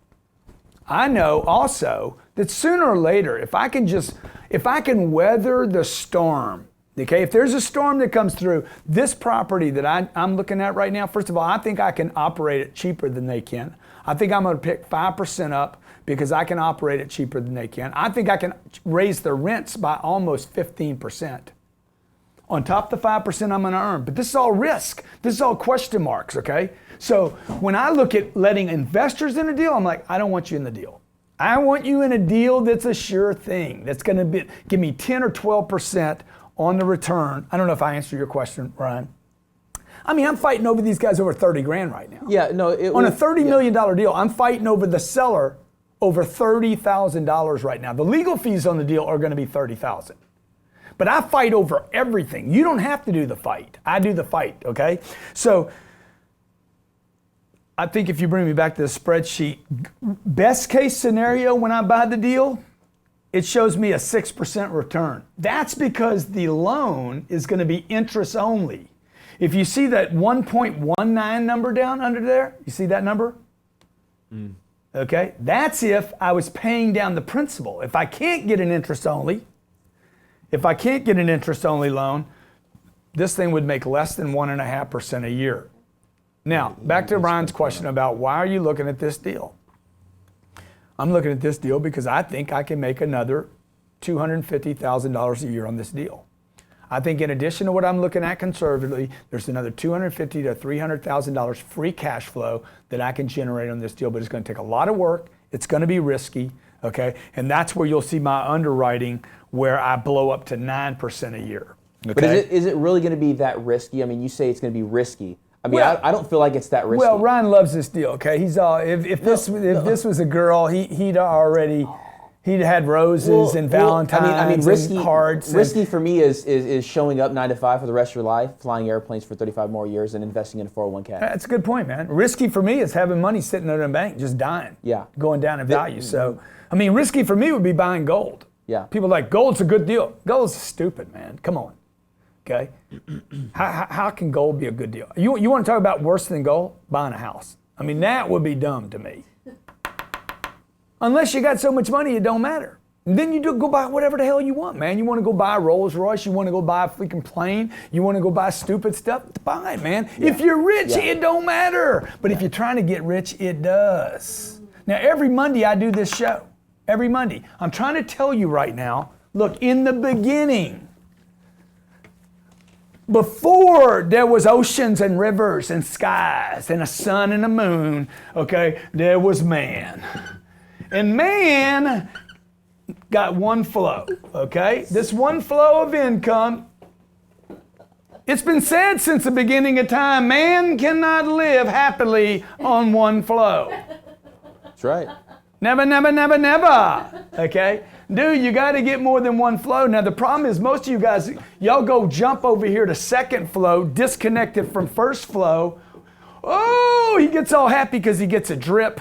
also that sooner or later, if I can weather the storm Okay, if there's a storm that comes through, this property that I'm looking at right now, first of all, I think I can operate it cheaper than they can. I think I'm going to pick 5% up because I can operate it cheaper than they can. I think I can raise the rents by almost 15%. On top of the 5% I'm going to earn. But this is all risk. This is all question marks, okay? So when I look at letting investors in a deal, I'm like, I don't want you in the deal. I want you in a deal that's a sure thing, that's going to give me 10 or 12% on the return. I don't know if I answered your question, Ryan. I mean, I'm fighting over these guys over 30 grand right now. Yeah, no. On a $30 million deal, I'm fighting over the seller over $30,000 right now. The legal fees on the deal are going to be $30,000. But I fight over everything. You don't have to do the fight. I do the fight, okay? So I think if you bring me back to the spreadsheet, best case scenario when I buy the deal, it shows me a 6% return. That's because the loan is going to be interest only. If you see that 1.19 number down under there, you see that number? Okay, that's if I was paying down the principal. If I can't get an interest only loan, this thing would make less than 1.5% a year. Now, back to Ryan's question about why are you looking at this deal? I'm looking at this deal because I think I can make another $250,000 a year on this deal. I think in addition to what I'm looking at conservatively, there's another $250,000 to $300,000 free cash flow that I can generate on this deal, but it's going to take a lot of work. It's going to be risky, okay? And that's where you'll see my underwriting where I blow up to 9% a year. Okay? But is it really going to be that risky? I mean, you say it's going to be risky. I mean, well, I don't feel like it's that risky. Well, Ryan loves this deal, okay? He's all if this was a girl, he'd had roses and Valentine's risky, and cards. Risky for me is showing up 9 to 5 for the rest of your life, flying airplanes for 35 more years, and investing in a 401k. That's a good point, man. Risky for me is having money sitting in a bank just dying, going down in value. So, I mean, risky for me would be buying gold. Yeah. People are like, gold's a good deal. Gold's stupid, man. Come on. Okay? How can gold be a good deal? You want to talk about worse than gold? Buying a house. I mean, that would be dumb to me. Unless you got so much money, it don't matter. And then you go buy whatever the hell you want, man. You want to go buy a Rolls Royce, you want to go buy a freaking plane, you want to go buy stupid stuff, buy it, man. Yeah. If you're rich, it don't matter. But if you're trying to get rich, it does. Now, every Monday I do this show. Every Monday. I'm trying to tell you right now, look, in the beginning, before there was oceans and rivers and skies and a sun and a moon, okay, there was man. And man got one flow, okay? This one flow of income, it's been said since the beginning of time, man cannot live happily on one flow. That's right. Never, never, never, never, okay? Dude, you got to get more than one flow. Now, the problem is most of you guys, y'all go jump over here to second flow, disconnected from first flow. Oh, he gets all happy because he gets a drip.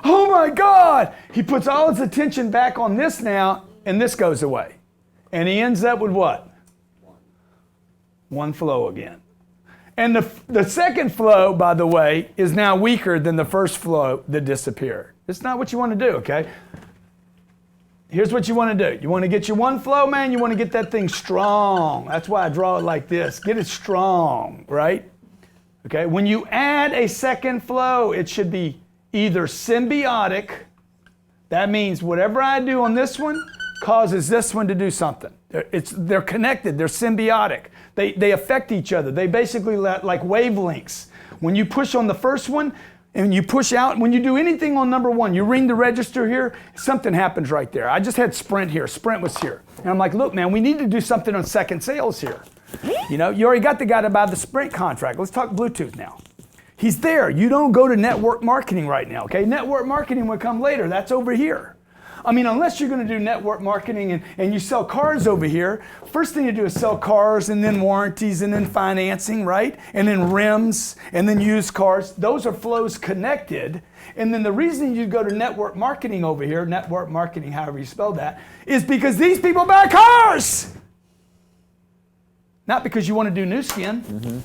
Oh my God! He puts all his attention back on this now, and this goes away. And he ends up with what? One flow again. And the second flow, by the way, is now weaker than the first flow that disappeared. It's not what you want to do, okay? Here's what you want to do. You want to get your one flow, man. You want to get that thing strong. That's why I draw it like this. Get it strong, right? Okay, when you add a second flow, it should be either symbiotic, that means whatever I do on this one causes this one to do something. They're connected, they're symbiotic. They affect each other. They basically like wavelengths. When you push on the first one and you push out, when you do anything on number one, you ring the register here, something happens right there. I just had Sprint here, Sprint was here. And I'm like, look man, we need to do something on second sales here. You know, you already got the guy to buy the Sprint contract. Let's talk Bluetooth now. He's there. You don't go to network marketing right now, okay? Network marketing will come later. That's over here. I mean, unless you're going to do network marketing and you sell cars over here, first thing you do is sell cars and then warranties and then financing, right? And then rims and then used cars. Those are flows connected. And then the reason you go to network marketing over here, network marketing, however you spell that, is because these people buy cars. Not because you want to do new skin. Mm-hmm.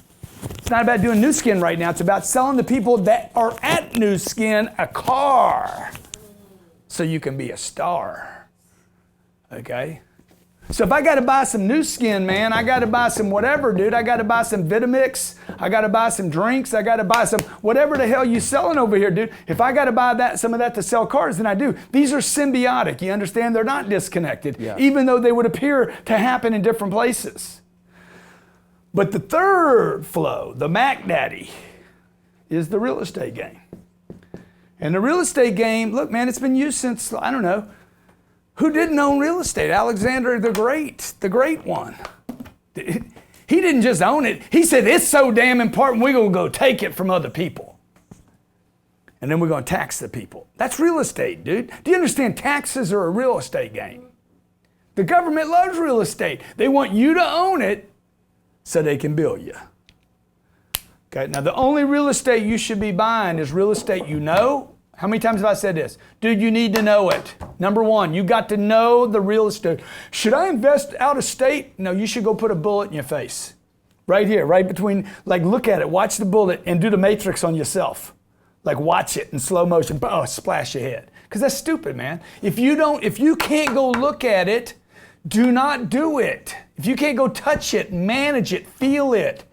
It's not about doing new skin right now. It's about selling the people that are at new skin a car so you can be a star. Okay? So if I got to buy some new skin, man, I got to buy some whatever, dude. I got to buy some Vitamix. I got to buy some drinks. I got to buy some whatever the hell you selling over here, dude. If I got to buy some of that to sell cars, then I do. These are symbiotic. You understand? They're not disconnected, even though they would appear to happen in different places. But the third flow, the Mac Daddy, is the real estate game. And the real estate game, look, man, it's been used since, I don't know, who didn't own real estate? Alexander the great one. He didn't just own it. He said, it's so damn important, we're going to go take it from other people. And then we're going to tax the people. That's real estate, dude. Do you understand? Taxes are a real estate game. The government loves real estate. They want you to own it so they can bill you. Okay, now the only real estate you should be buying is real estate you know. How many times have I said this? Dude, you need to know it. Number one, you got to know the real estate. Should I invest out of state? No, you should go put a bullet in your face. Right here, right between, like look at it, watch the bullet and do the matrix on yourself. Like watch it in slow motion, splash your head. Because that's stupid, man. If you can't go look at it, do not do it. If you can't go touch it, manage it, feel it.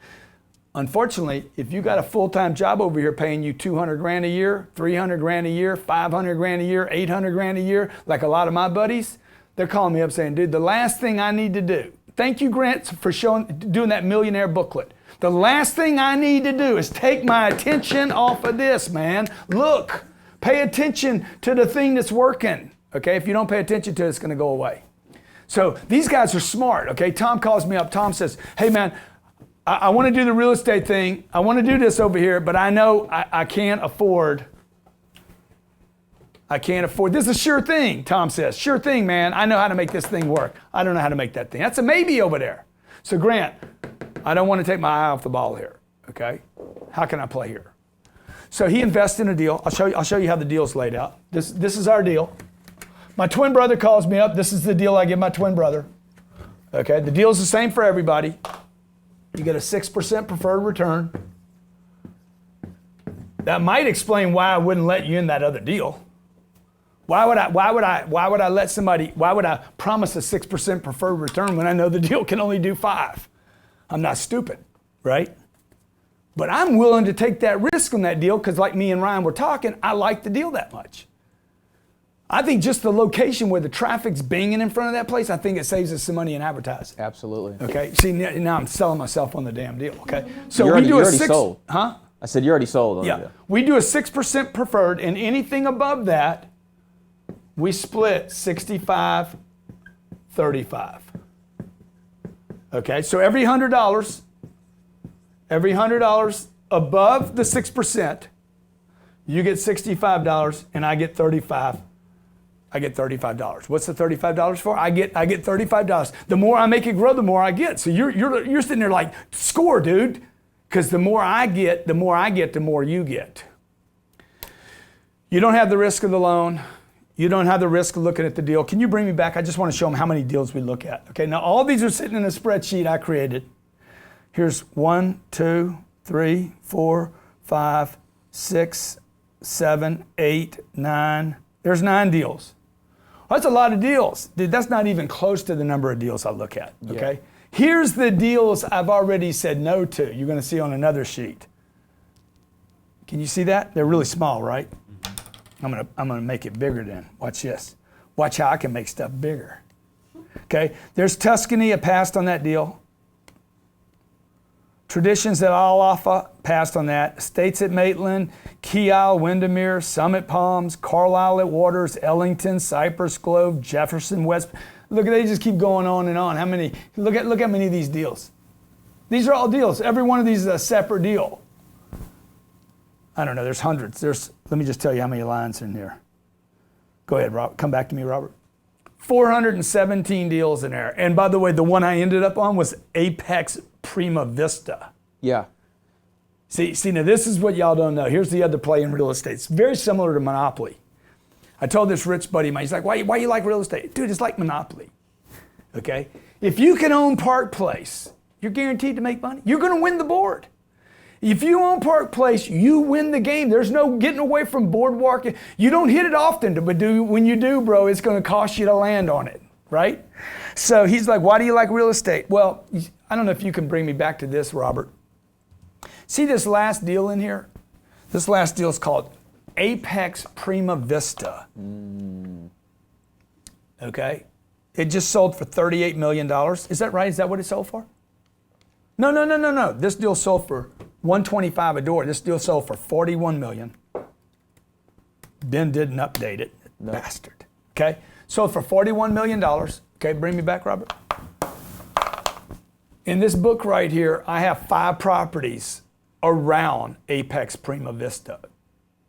Unfortunately, if you got a full-time job over here paying you $200,000 a year, $300,000 a year, $500,000 a year, $800,000 a year, like a lot of my buddies, they're calling me up saying, dude, the last thing I need to do, thank you, Grant, for doing that millionaire booklet. The last thing I need to do is take my attention off of this, man. Look, pay attention to the thing that's working. Okay, if you don't pay attention to it, it's going to go away. So these guys are smart. Okay, Tom calls me up. Tom says, hey, man, I want to do the real estate thing. I want to do this over here, but I know I can't afford. This is a sure thing, Tom says. Sure thing, man. I know how to make this thing work. I don't know how to make that thing. That's a maybe over there. So Grant, I don't want to take my eye off the ball here, okay? How can I play here? So he invests in a deal. I'll show you how the deal's laid out. This is our deal. My twin brother calls me up. This is the deal I give my twin brother. Okay, the deal's the same for everybody. You get a 6% preferred return. That might explain why I wouldn't let you in that other deal. Why would I promise a 6% preferred return when I know the deal can only do 5? I'm not stupid, right? But I'm willing to take that risk on that deal because like me and Ryan were talking, I like the deal that much. I think just the location where the traffic's banging in front of that place, I think it saves us some money in advertising. Absolutely. Okay. See, now I'm selling myself on the damn deal. Okay. So you're we already do sold. Huh? I said you're already sold on the deal. We do a 6% preferred, and anything above that, we split 65-35. Okay. So every $100 above the 6%, you get $65, and I get $35. I get $35. What's the $35 for? I get $35. The more I make it grow, the more I get. So you're sitting there like, score, dude. Because the more I get, the more you get. You don't have the risk of the loan. You don't have the risk of looking at the deal. Can you bring me back? I just want to show them how many deals we look at. Okay, now all these are sitting in a spreadsheet I created. Here's 1, 2, 3, 4, 5, 6, 7, 8, 9. There's 9 deals. That's a lot of deals. Dude, that's not even close to the number of deals I look at, okay? Yeah. Here's the deals I've already said no to. You're going to see on another sheet. Can you see that? They're really small, right? I'm gonna make it bigger then. Watch this. Watch how I can make stuff bigger. Okay, there's Tuscany, I passed on that deal. Traditions at Alaffa, passed on that. Estates at Maitland, Key Isle, Windermere, Summit Palms, Carlisle at Waters, Ellington, Cypress Grove, Jefferson West. Look, they just keep going on and on. How many? Look how many of these deals. These are all deals. Every one of these is a separate deal. I don't know. There's hundreds. Let me just tell you how many lines in there. Go ahead, Robert. Come back to me, Robert. 417 deals in there. And by the way, the one I ended up on was Apex Prima Vista. Yeah. See, now this is what y'all don't know. Here's the other play in real estate. It's very similar to Monopoly. I told this rich buddy of mine, he's like, why you like real estate? Dude, it's like Monopoly, okay? If you can own Park Place, you're guaranteed to make money. You're gonna win the board. If you own Park Place, you win the game. There's no getting away from Boardwalk. You don't hit it often, but when you do, bro, it's gonna cost you to land on it. right? So he's like, why do you like real estate? Well, I don't know if you can bring me back to this, Robert. See this last deal in here? This last deal is called Apex Prima Vista. Okay? It just sold for $38 million. Is that right? Is that what it sold for? No. This deal sold for $125 a door. This deal sold for $41 million. Ben didn't update it. No. Bastard. Okay? Sold for $41 million. Okay, bring me back, Robert. In this book right here, I have 5 properties around Apex Prima Vista.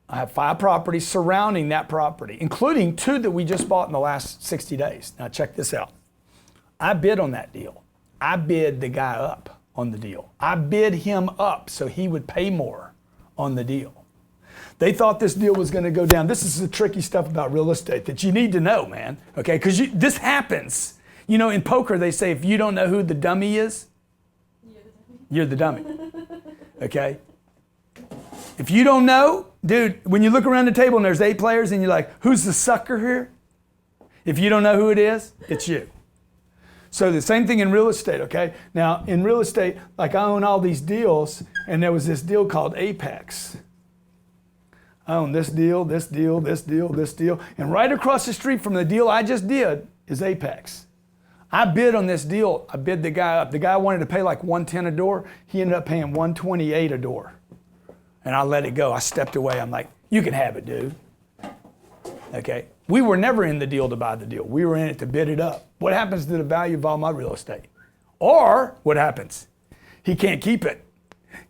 I have 5 properties surrounding that property, including 2 that we just bought in the last 60 days. Now check this out. I bid on that deal. I bid the guy up on the deal. I bid him up so he would pay more on the deal. They thought this deal was going to go down. This is the tricky stuff about real estate that you need to know, man. Okay, because this happens. You know, in poker, they say if you don't know who the dummy is, you're the dummy. Okay? If you don't know, dude, when you look around the table and there's 8 players and you're like, who's the sucker here? If you don't know who it is, it's you. So the same thing in real estate, okay? Now, in real estate, like I own all these deals, and there was this deal called Apex. I own this deal, this deal, this deal, this deal. And right across the street from the deal I just did is Apex. I bid on this deal. I bid the guy up. The guy wanted to pay like $110 a door. He ended up paying $128 a door. And I let it go. I stepped away. I'm like, you can have it, dude. Okay? We were never in the deal to buy the deal. We were in it to bid it up. What happens to the value of all my real estate? Or what happens? He can't keep it.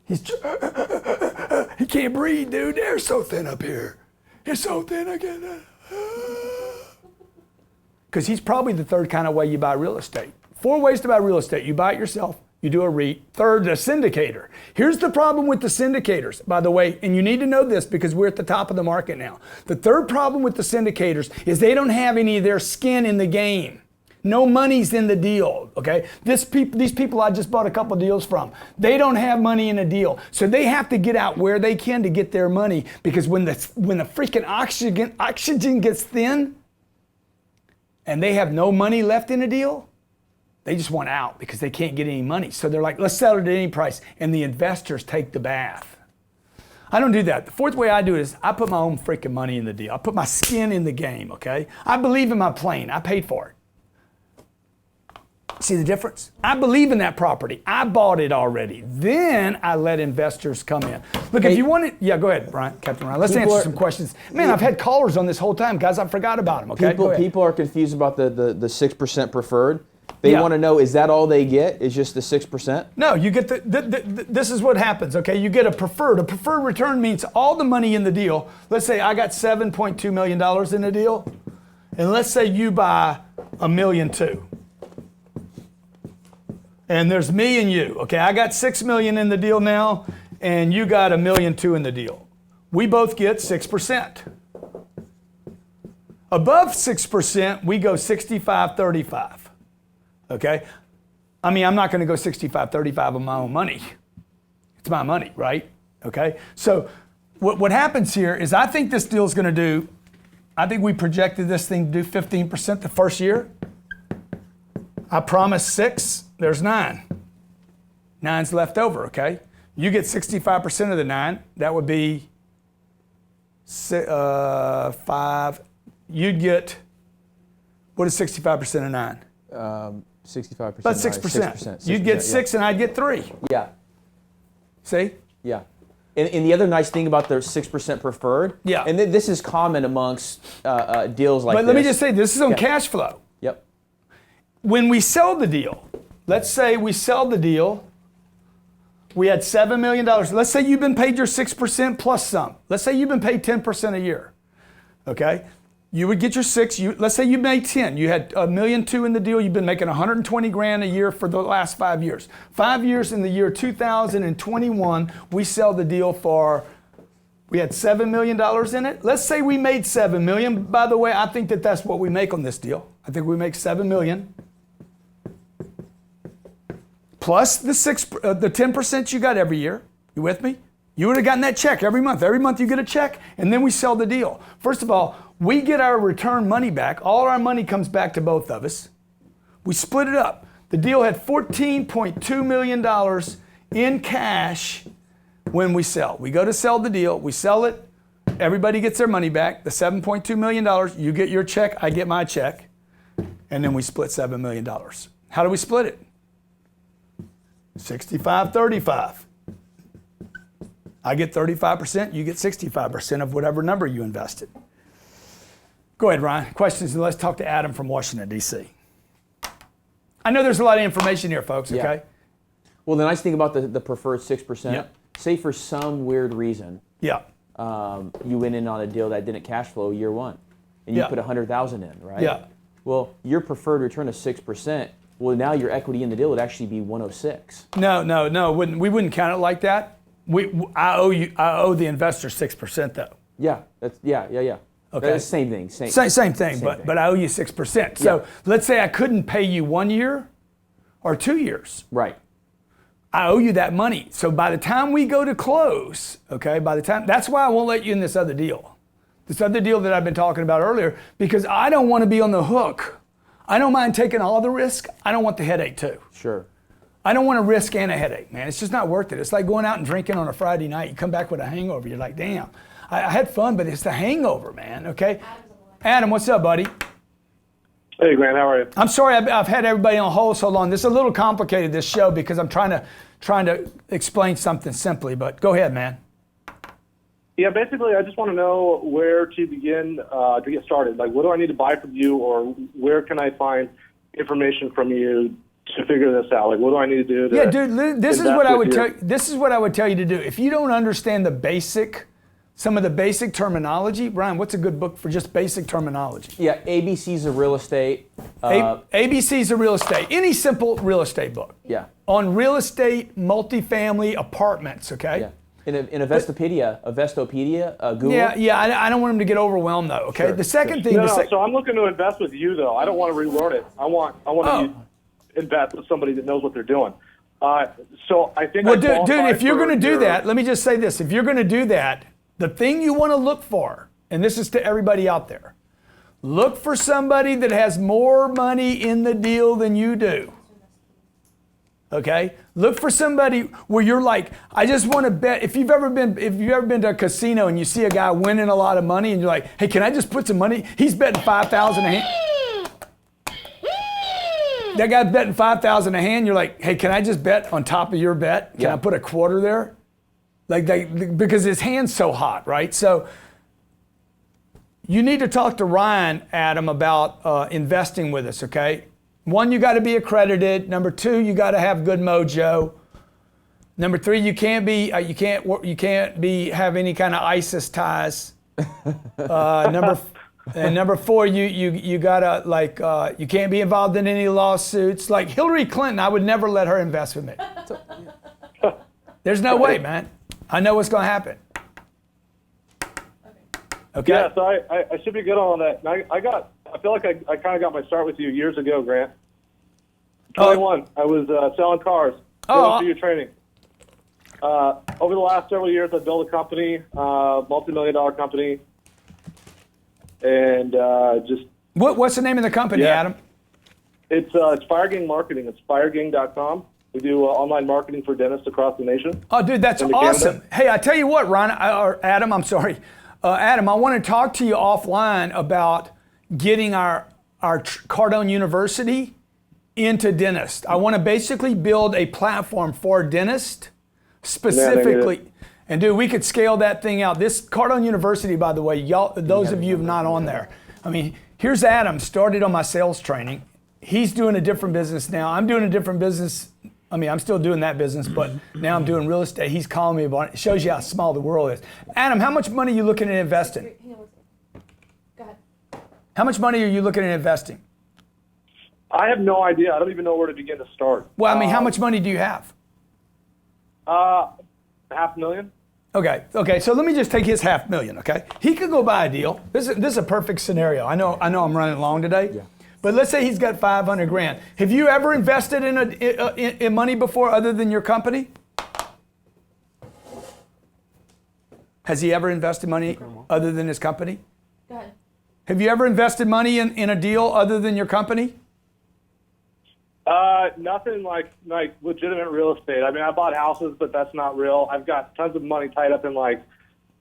He can't breathe, dude. They're so thin up here. It's so thin again. Because he's probably the third kind of way you buy real estate. 4 ways to buy real estate. You buy it yourself. You do a REIT. Third, a syndicator. Here's the problem with the syndicators, by the way, and you need to know this because we're at the top of the market now. The third problem with the syndicators is they don't have any of their skin in the game. No money's in the deal, okay? These people I just bought a couple deals from, they don't have money in a deal. So they have to get out where they can to get their money because when the freaking oxygen gets thin and they have no money left in a deal, they just want out because they can't get any money. So they're like, let's sell it at any price. And the investors take the bath. I don't do that. The 4th way I do it is I put my own freaking money in the deal. I put my skin in the game, okay? I believe in my plane. I paid for it. See the difference? I believe in that property. I bought it already. Then I let investors come in. Look, if you want it, yeah, go ahead, Brian, Captain Ryan. Let's answer some questions. Man, I've had callers on this whole time, guys. I forgot about them, okay? People are confused about the 6% preferred. They want to know, is that all they get? Is just the 6%? No, you get this is what happens, okay? You get a preferred. A preferred return means all the money in the deal. Let's say I got $7.2 million in the deal, and let's say you buy $1.2 million. And there's me and you, okay? I got $6 million in the deal now, and you got $1.2 million in the deal. We both get 6%. Above 6%, we go 65-35. Okay? I mean, I'm not going to go 65-35 on my own money. It's my money, right? Okay? So what happens here is I think this deal is going to do, I think we projected this thing to do 15% the first year. I promised 6, there's 9. 9's left over, okay? You get 65% of the 9, that would be 5. You'd get, what is 65% of 9? 65%. About 6%. You'd get 6 and I'd get 3. Yeah. See? Yeah. And the other nice thing about the 6% preferred, and this is common amongst deals like this. But let me just say, this is on cash flow. Yep. When we sell the deal, let's say we sell the deal, we had $7 million. Let's say you've been paid your 6% plus some. Let's say you've been paid 10% a year, okay? You would get your 6, let's say you made 10. You had $1.2 million in the deal. You've been making $120,000 a year for the last 5 years. 5 years in the year 2021, we sell the deal for, we had $7 million in it. Let's say we made $7 million. By the way, I think that's what we make on this deal. I think we make $7 million. Plus the 10% you got every year. You with me? You would have gotten that check every month. Every month you get a check, and then we sell the deal. First of all, we get our return money back. All our money comes back to both of us. We split it up. The deal had $14.2 million in cash when we sell. We go to sell the deal, we sell it, everybody gets their money back, the $7.2 million, you get your check, I get my check, and then we split $7 million. How do we split it? 65-35. I get 35%, you get 65% of whatever number you invested. Go ahead, Ryan. Questions, and let's talk to Adam from Washington, D.C. I know there's a lot of information here, folks, okay? Yeah. Well, the nice thing about the preferred 6%, Yep. say for some weird reason, Yeah. you went in on a deal that didn't cash flow year one, and you Yeah. put $100,000 in, right? Yeah. Well, your preferred return of 6%, well, now your equity in the deal would actually be 106. No, we wouldn't count it like that. I owe the investor 6% though. Yeah, yeah. Okay. That's the same thing. Same thing, thing. but I owe you 6%. So Yeah. let's say I couldn't pay you 1 year or 2 years. Right. I owe you that money. So by the time we go to close, okay, that's why I won't let you in this other deal. This other deal that I've been talking about earlier, because I don't want to be on the hook. I don't mind taking all the risk. I don't want the headache too. Sure. I don't want a risk and a headache, man. It's just not worth it. It's like going out and drinking on a Friday night. You come back with a hangover. You're like, damn, I had fun, but it's the hangover, man, okay? Adam, what's up, buddy? Hey, Grant, how are you? I'm sorry I've had everybody on hold so long. This is a little complicated, this show, because I'm trying to explain something simply, but go ahead, man. Yeah, basically, I just want to know where to begin to get started. Like, what do I need to buy from you, or where can I find information from you to figure this out? Like, what do I need to do to Yeah, dude, this is invest what I with would you? tell. This is what I would tell you to do. If you don't understand some of the basic terminology, Brian, what's a good book for just basic terminology? Yeah, ABCs of real estate. ABC's of real estate. Any simple real estate book. Yeah. On real estate, multifamily, apartments. Okay. Yeah. In Investopedia, Google. Yeah. I don't want them to get overwhelmed though. Okay. Sure, The second thing. No, so I'm looking to invest with you, though. I don't want to relearn it. I want to invest with somebody that knows what they're doing. So I think. Well, dude, if you're going to do that, let me just say this: if you're going to do that, the thing you want to look for, and this is to everybody out there, look for somebody that has more money in the deal than you do. Okay? Look for somebody where you're like, I just want to bet. If you've ever been to a casino and you see a guy winning a lot of money and you're like, hey, can I just put some money? He's betting $5,000 a hand. That guy's betting $5,000 a hand. You're like, hey, can I just bet on top of your bet? Can I put a quarter there? Like because his hand's so hot, right? So you need to talk to Ryan, Adam, about investing with us, okay? One, you got to be accredited. Number two, you got to have good mojo. Number three, you can't have any kind of ISIS ties. Number four, you gotta you can't be involved in any lawsuits. Like Hillary Clinton, I would never let her invest with me. There's no way, man. I know what's going to happen. Okay. Yeah, so I should be good on that. I feel like I kind of got my start with you years ago, Grant. 21. I was selling cars. Going through your training. Over the last several years, I've built a company, multi-million-dollar company, and just. What's the name of the company, Adam? It's Firegang Marketing. It's firegang.com. We do online marketing for dentists across the nation. Oh, dude, that's awesome. Canada. Hey, I tell you what, Adam, I'm sorry. Adam, I want to talk to you offline about getting our Cardone University into dentists. I want to basically build a platform for dentists specifically. And dude, we could scale that thing out. This Cardone University, by the way, y'all, those of you who are not on there. I mean, here's Adam, started on my sales training. He's doing a different business now. I'm doing a different business. I mean, I'm still doing that business, but now I'm doing real estate. He's calling me about it. It shows you how small the world is. Adam, how much money are you looking at investing? Hang on one second. Go ahead. How much money are you looking at investing? I have no idea. I don't even know where to begin to start. Well, I mean, how much money do you have? $500,000. Okay. So let me just take his $500,000. Okay, he could go buy a deal. This is a perfect scenario. I know I'm running long today. Yeah. But let's say he's got $500,000. Have you ever invested in money before other than your company? Has he ever invested money other than his company? Go ahead. Have you ever invested money in a deal other than your company? Nothing like legitimate real estate. I mean, I bought houses, but that's not real. I've got tons of money tied up in like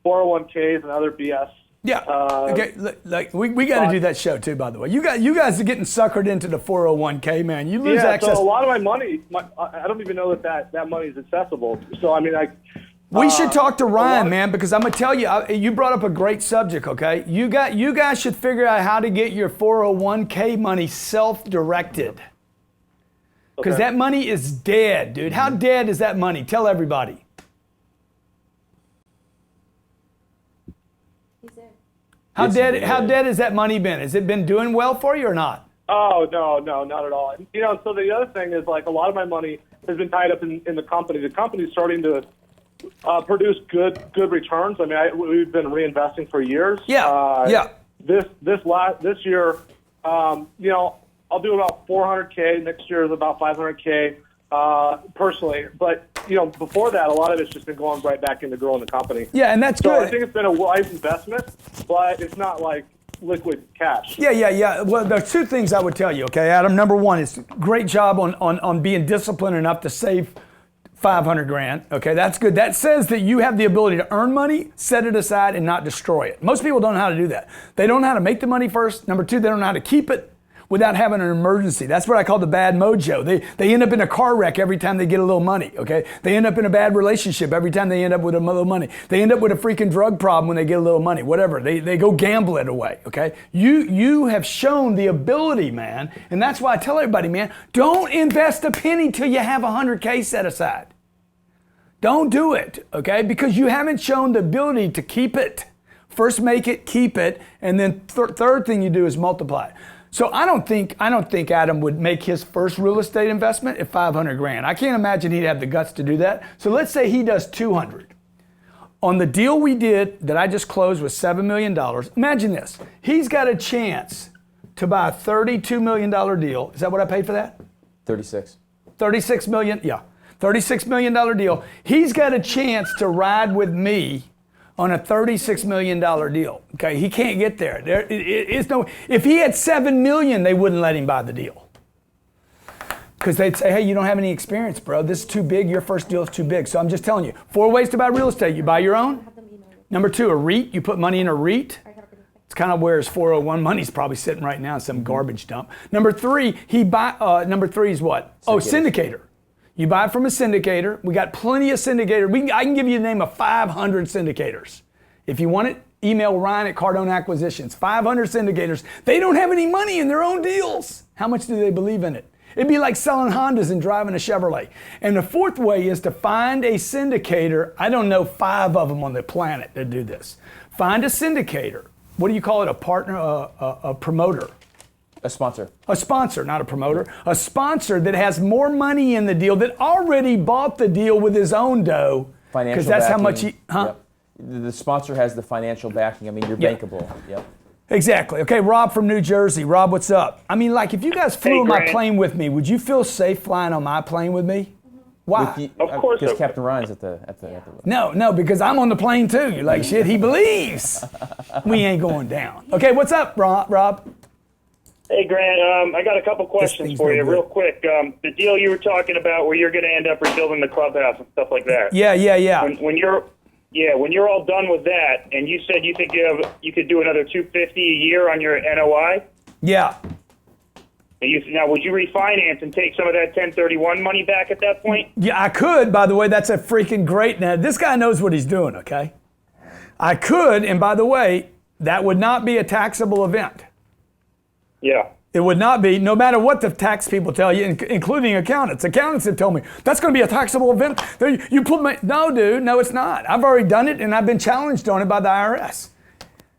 401ks and other BS. Yeah. Okay. Like we got to do that show too. By the way, you guys are getting suckered into the 401k, man. You lose access. So a lot of my money, I don't even know that money is accessible. So I mean, we should talk to Ryan, man, because I'm gonna tell you. You brought up a great subject. Okay. You guys should figure out how to get your 401k money self-directed. Because that money is dead, dude. How dead is that money? Tell everybody. How dead has that money been? Has it been doing well for you or not? Oh, no, not at all. You know, so the other thing is like a lot of my money has been tied up in the company. The company's starting to produce good returns. I mean, we've been reinvesting for years. Yeah. This year, you know, I'll do about 400K. Next year is about 500K personally. But, you know, before that, a lot of it's just been going right back into growing the company. Yeah, and that's so good. I think it's been a wise investment, but it's not like liquid cash. Yeah. Well, there's two things I would tell you, okay, Adam. Number one is great job on being disciplined enough to save 500 grand. Okay, that's good. That says that you have the ability to earn money, set it aside, and not destroy it. Most people don't know how to do that. They don't know how to make the money first. Number two, they don't know how to keep it without having an emergency. That's what I call the bad mojo. They end up in a car wreck every time they get a little money, okay? They end up in a bad relationship every time they end up with a little money. They end up with a freaking drug problem when they get a little money, whatever. They go gamble it away, okay? You have shown the ability, man, and that's why I tell everybody, man, don't invest a penny till you have 100K set aside. Don't do it, okay? Because you haven't shown the ability to keep it. First make it, keep it, and then third thing you do is multiply it. So I don't think Adam would make his first real estate investment at 500 grand. I can't imagine he'd have the guts to do that. So let's say he does 200. On the deal we did that I just closed with $7 million, imagine this. He's got a chance to buy a $32 million deal. Is that what I paid for that? 36. 36 million, yeah. $36 million deal. He's got a chance to ride with me on a $36 million deal. Okay, he can't get there. If he had $7 million, they wouldn't let him buy the deal. Because they'd say, hey, you don't have any experience, bro. This is too big. Your first deal is too big. So I'm just telling you, 4 ways to buy real estate. You buy your own. Number 2, a REIT. You put money in a REIT. It's kind of where his 401 money's probably sitting right now in some garbage dump. Number 3, number 3 is what? Oh, syndicator. You buy it from a syndicator. We got plenty of syndicators. I can give you the name of 500 syndicators. If you want it, email Ryan at Cardone Acquisitions. 500 syndicators. They don't have any money in their own deals. How much do they believe in it? It'd be like selling Hondas and driving a Chevrolet. And the 4th way is to find a syndicator. I don't know 5 of them on the planet that do this. Find a syndicator. What do you call it? A partner, a promoter. A sponsor. A sponsor, not a promoter. A sponsor that has more money in the deal, that already bought the deal with his own dough. Financial Because that's backing. how much he, huh? Yep. The sponsor has the financial backing. I mean, you're bankable. Yep. Exactly. Okay, Rob from New Jersey. Rob, what's up? I mean, like, if you guys flew on my plane with me, would you feel safe flying on my plane with me? Why? Of course. Because Captain Ryan's at the. No, because I'm on the plane too. You're like, shit, he believes we ain't going down. Okay, what's up, Rob? Hey, Grant, I got a couple questions for you real quick. The deal you were talking about where you're going to end up rebuilding the clubhouse and stuff like that. Yeah. When you're all done with that, and you said you think you could do another $250 a year on your NOI? Yeah. Now, would you refinance and take some of that 1031 money back at that point? Yeah, I could. By the way, that's a freaking great. Now, this guy knows what he's doing, okay? I could, and by the way, that would not be a taxable event. Yeah. It would not be, no matter what the tax people tell you, including accountants. Accountants have told me, that's going to be a taxable event. You put my, no, dude, no, it's not. I've already done it, and I've been challenged on it by the IRS.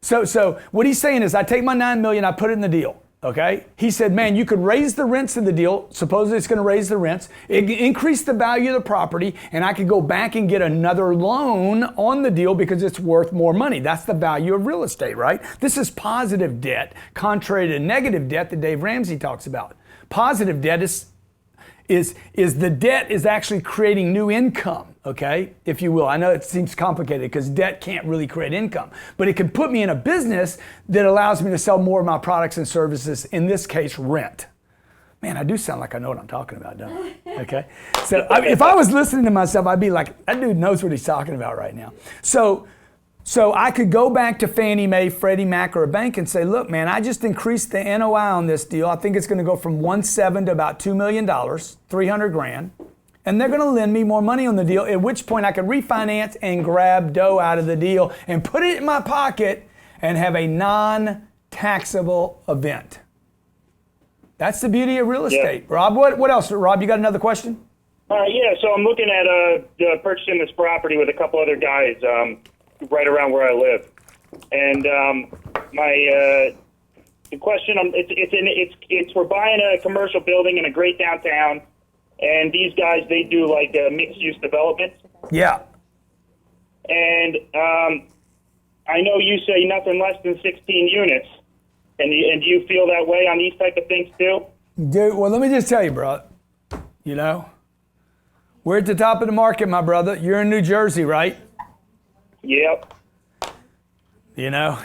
So what he's saying is, I take my $9 million, I put it in the deal. Okay? He said, man, you could raise the rents of the deal. Supposedly it's going to raise the rents. It increase the value of the property, and I could go back and get another loan on the deal because it's worth more money. That's the value of real estate, right? This is positive debt, contrary to negative debt that Dave Ramsey talks about. Positive debt is the debt is actually creating new income, okay, if you will. I know it seems complicated because debt can't really create income, but it can put me in a business that allows me to sell more of my products and services, in this case, rent. Man, I do sound like I know what I'm talking about, don't I? Okay. So if I was listening to myself, I'd be like, that dude knows what he's talking about right now. So I could go back to Fannie Mae, Freddie Mac, or a bank and say, look, man, I just increased the NOI on this deal. I think it's going to go from 1.7 to about $2 million, 300 grand. And they're going to lend me more money on the deal, at which point I could refinance and grab dough out of the deal and put it in my pocket and have a non-taxable event. That's the beauty of real estate. Yeah. Rob, what else? Rob, you got another question? Yeah, so I'm looking at purchasing this property with a couple other guys right around where I live. And the question, we're buying a commercial building in a great downtown, and these guys, they do like mixed-use development. Yeah. And I know you say nothing less than 16 units. And do you feel that way on these type of things too? Dude, well, let me just tell you, bro. You know, we're at the top of the market, my brother. You're in New Jersey, right? Yep. You know?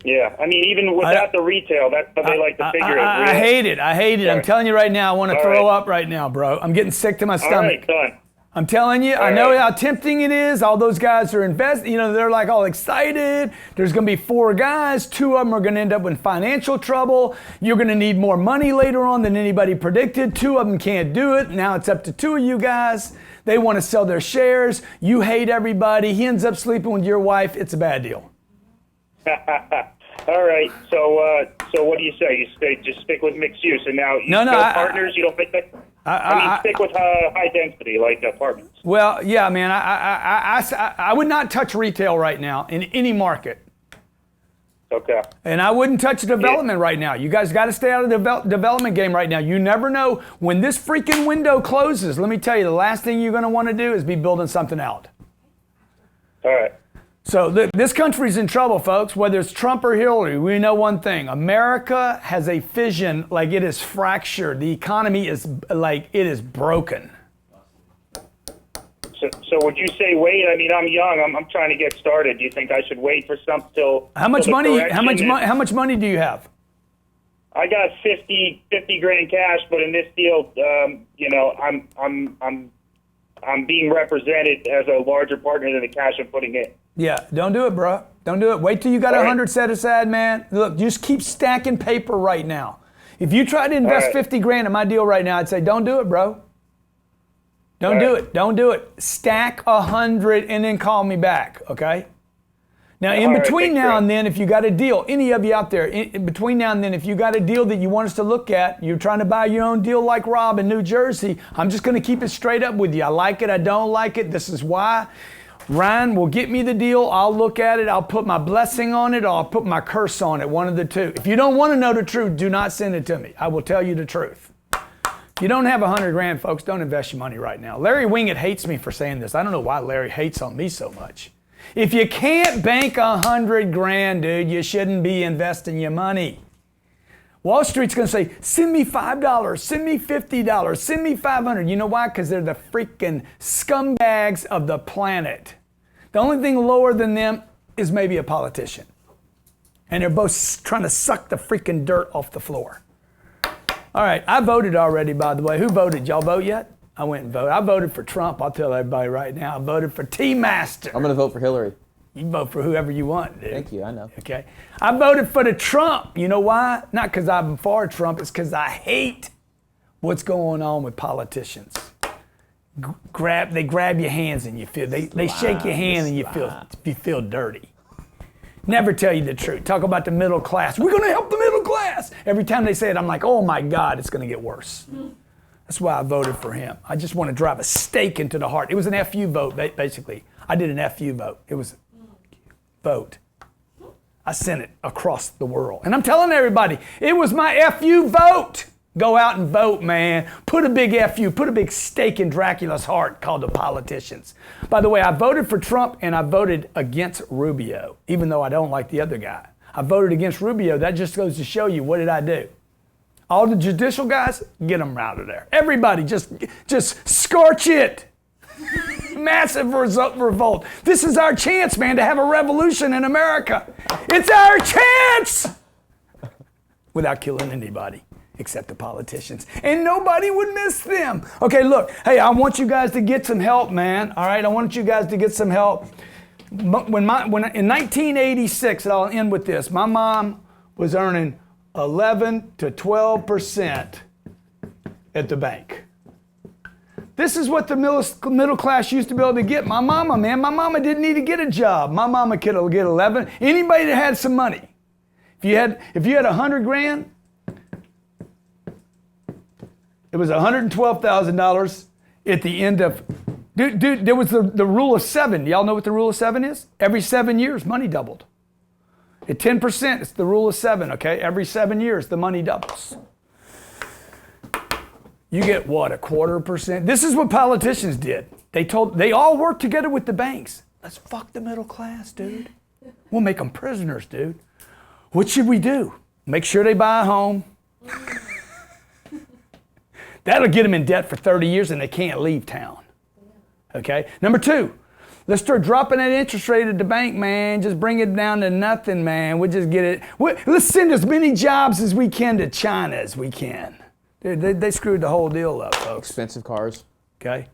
Yeah. I mean, even without the retail, that's how they like to figure it. I hate it. I hate it. I'm telling you right now, I want to throw up right now, bro. I'm getting sick to my stomach. All right, done. I'm telling you, I know how tempting it is. All those guys are investing, they're like all excited. There's going to be 4 guys. 2 of them are going to end up in financial trouble. You're going to need more money later on than anybody predicted. 2 of them can't do it. Now it's up to 2 of you guys. They want to sell their shares. You hate everybody. He ends up sleeping with your wife. It's a bad deal. All right. So what do you say? You stick with mixed use, and now partners. You don't think that? Stick with high density, like apartments. Well, yeah, man. I would not touch retail right now in any market. Okay. And I wouldn't touch development right now. You guys got to stay out of the development game right now. You never know when this freaking window closes. Let me tell you, the last thing you're going to want to do is be building something out. All right. So this country's in trouble, folks, whether it's Trump or Hillary. We know one thing. America has a fission like it is fractured. The economy is like it is broken. So would you say wait? I mean, I'm young. I'm trying to get started. Do you think I should wait for some till? How much money? How much money do you have? I got 50 grand cash, but in this deal, I'm being represented as a larger partner than the cash I'm putting in. Yeah, don't do it, bro. Don't do it. Wait till you got 100 set aside, man. Look, just keep stacking paper right now. If you try to invest 50 grand in my deal right now, I'd say don't do it, bro. Don't do it. Don't do it. Stack 100 and then call me back, okay? Now, in between now and then, if you got a deal, any of you out there, in between now and then, if you got a deal that you want us to look at, you're trying to buy your own deal like Rob in New Jersey, I'm just going to keep it straight up with you. I like it. I don't like it. This is why. Ryan will get me the deal. I'll look at it. I'll put my blessing on it, or I'll put my curse on it, one of the two. If you don't want to know the truth, do not send it to me. I will tell you the truth. If you don't have 100 grand, folks, don't invest your money right now. Larry Wingett hates me for saying this. I don't know why Larry hates on me so much. If you can't bank 100 grand, dude, you shouldn't be investing your money. Wall Street's going to say, send me $5, send me $50, send me $500. You know why? Because they're the freaking scumbags of the planet. The only thing lower than them is maybe a politician. And they're both trying to suck the freaking dirt off the floor. All right, I voted already, by the way. Who voted? Y'all vote yet? I went and voted. I voted for Trump. I'll tell everybody right now. I voted for T-Master. I'm going to vote for Hillary. You vote for whoever you want, dude. Thank you, I know. Okay. I voted for the Trump. You know why? Not because I'm for Trump. It's because I hate what's going on with politicians. They grab your hands and you feel, they shake your hand and you feel dirty. Never tell you the truth. Talk about the middle class. We're going to help the middle class. Every time they say it, I'm like, oh my God, it's going to get worse. That's why I voted for him. I just want to drive a stake into the heart. It was an FU vote, basically. I did an FU vote. It was vote. I sent it across the world. And I'm telling everybody, it was my FU vote. Go out and vote, man. Put a big FU, put a big stake in Dracula's heart called the politicians. By the way, I voted for Trump and I voted against Rubio, even though I don't like the other guy. I voted against Rubio. That just goes to show you, what did I do? All the judicial guys, get them out of there. Everybody, just scorch it. Massive revolt. This is our chance, man, to have a revolution in America. It's our chance! Without killing anybody. except the politicians. And nobody would miss them. Okay, look, hey, I want you guys to get some help, man. All right, I want you guys to get some help. When in 1986, and I'll end with this, my mom was earning 11 to 12% at the bank. This is what the middle class used to be able to get. My mama, man, my mama didn't need to get a job. My mama could get 11. Anybody that had some money. If you had $100,000, it was $112,000 at the end of, dude, there was the rule of 7. Y'all know what the rule of 7 is? Every 7 years, money doubled. At 10%, it's the rule of 7, okay? Every 7 years, the money doubles. You get what, 1/4%? This is what politicians did. They all worked together with the banks. Let's fuck the middle class, dude. We'll make them prisoners, dude. What should we do? Make sure they buy a home. That'll get them in debt for 30 years and they can't leave town. Okay? Number 2, let's start dropping that interest rate at the bank, man. Just bring it down to nothing, man. We'll just get it. Let's send as many jobs as we can to China as we can. Dude, they screwed the whole deal up, folks. Expensive cars. Okay?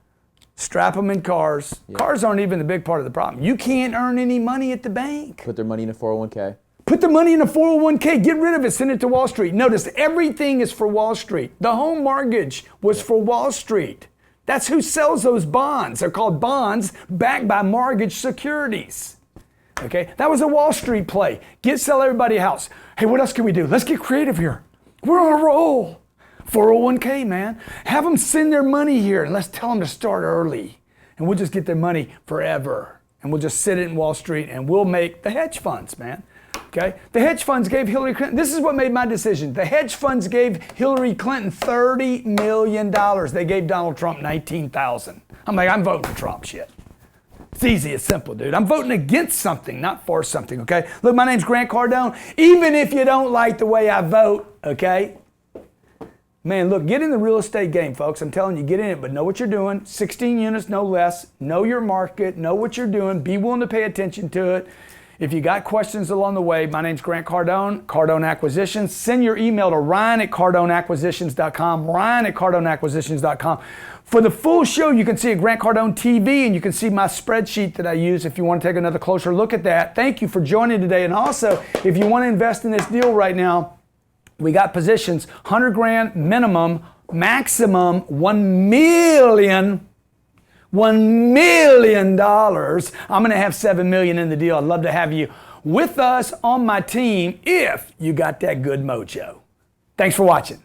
Strap them in cars. Yeah. Cars aren't even the big part of the problem. You can't earn any money at the bank. Put their money in a 401k. Put the money in a 401k. Get rid of it. Send it to Wall Street. Notice everything is for Wall Street. The home mortgage was for Wall Street. That's who sells those bonds. They're called bonds backed by mortgage securities. Okay? That was a Wall Street play. Sell everybody a house. Hey, what else can we do? Let's get creative here. We're on a roll. 401k, man. Have them send their money here and let's tell them to start early. And we'll just get their money forever. And we'll just sit it in Wall Street and we'll make the hedge funds, man. Okay? The hedge funds gave Hillary Clinton, this is what made my decision. The hedge funds gave Hillary Clinton $30 million. They gave Donald Trump $19,000. I'm like, I'm voting for Trump, shit. It's easy, it's simple, dude. I'm voting against something, not for something, okay? Look, my name's Grant Cardone. Even if you don't like the way I vote, okay? Man, look, get in the real estate game, folks. I'm telling you, get in it, but know what you're doing. 16 units, no less. Know your market. Know what you're doing. Be willing to pay attention to it. If you got questions along the way, my name's Grant Cardone, Cardone Acquisitions. Send your email to ryan@cardoneacquisitions.com, ryan@cardoneacquisitions.com. For the full show, you can see at Grant Cardone TV, and you can see my spreadsheet that I use if you want to take another closer look at that. Thank you for joining today. And also, if you want to invest in this deal right now, we got positions, $100,000 minimum, maximum $1 million. $1 million. I'm going to have $7 million in the deal. I'd love to have you with us on my team if you got that good mojo. Thanks for watching.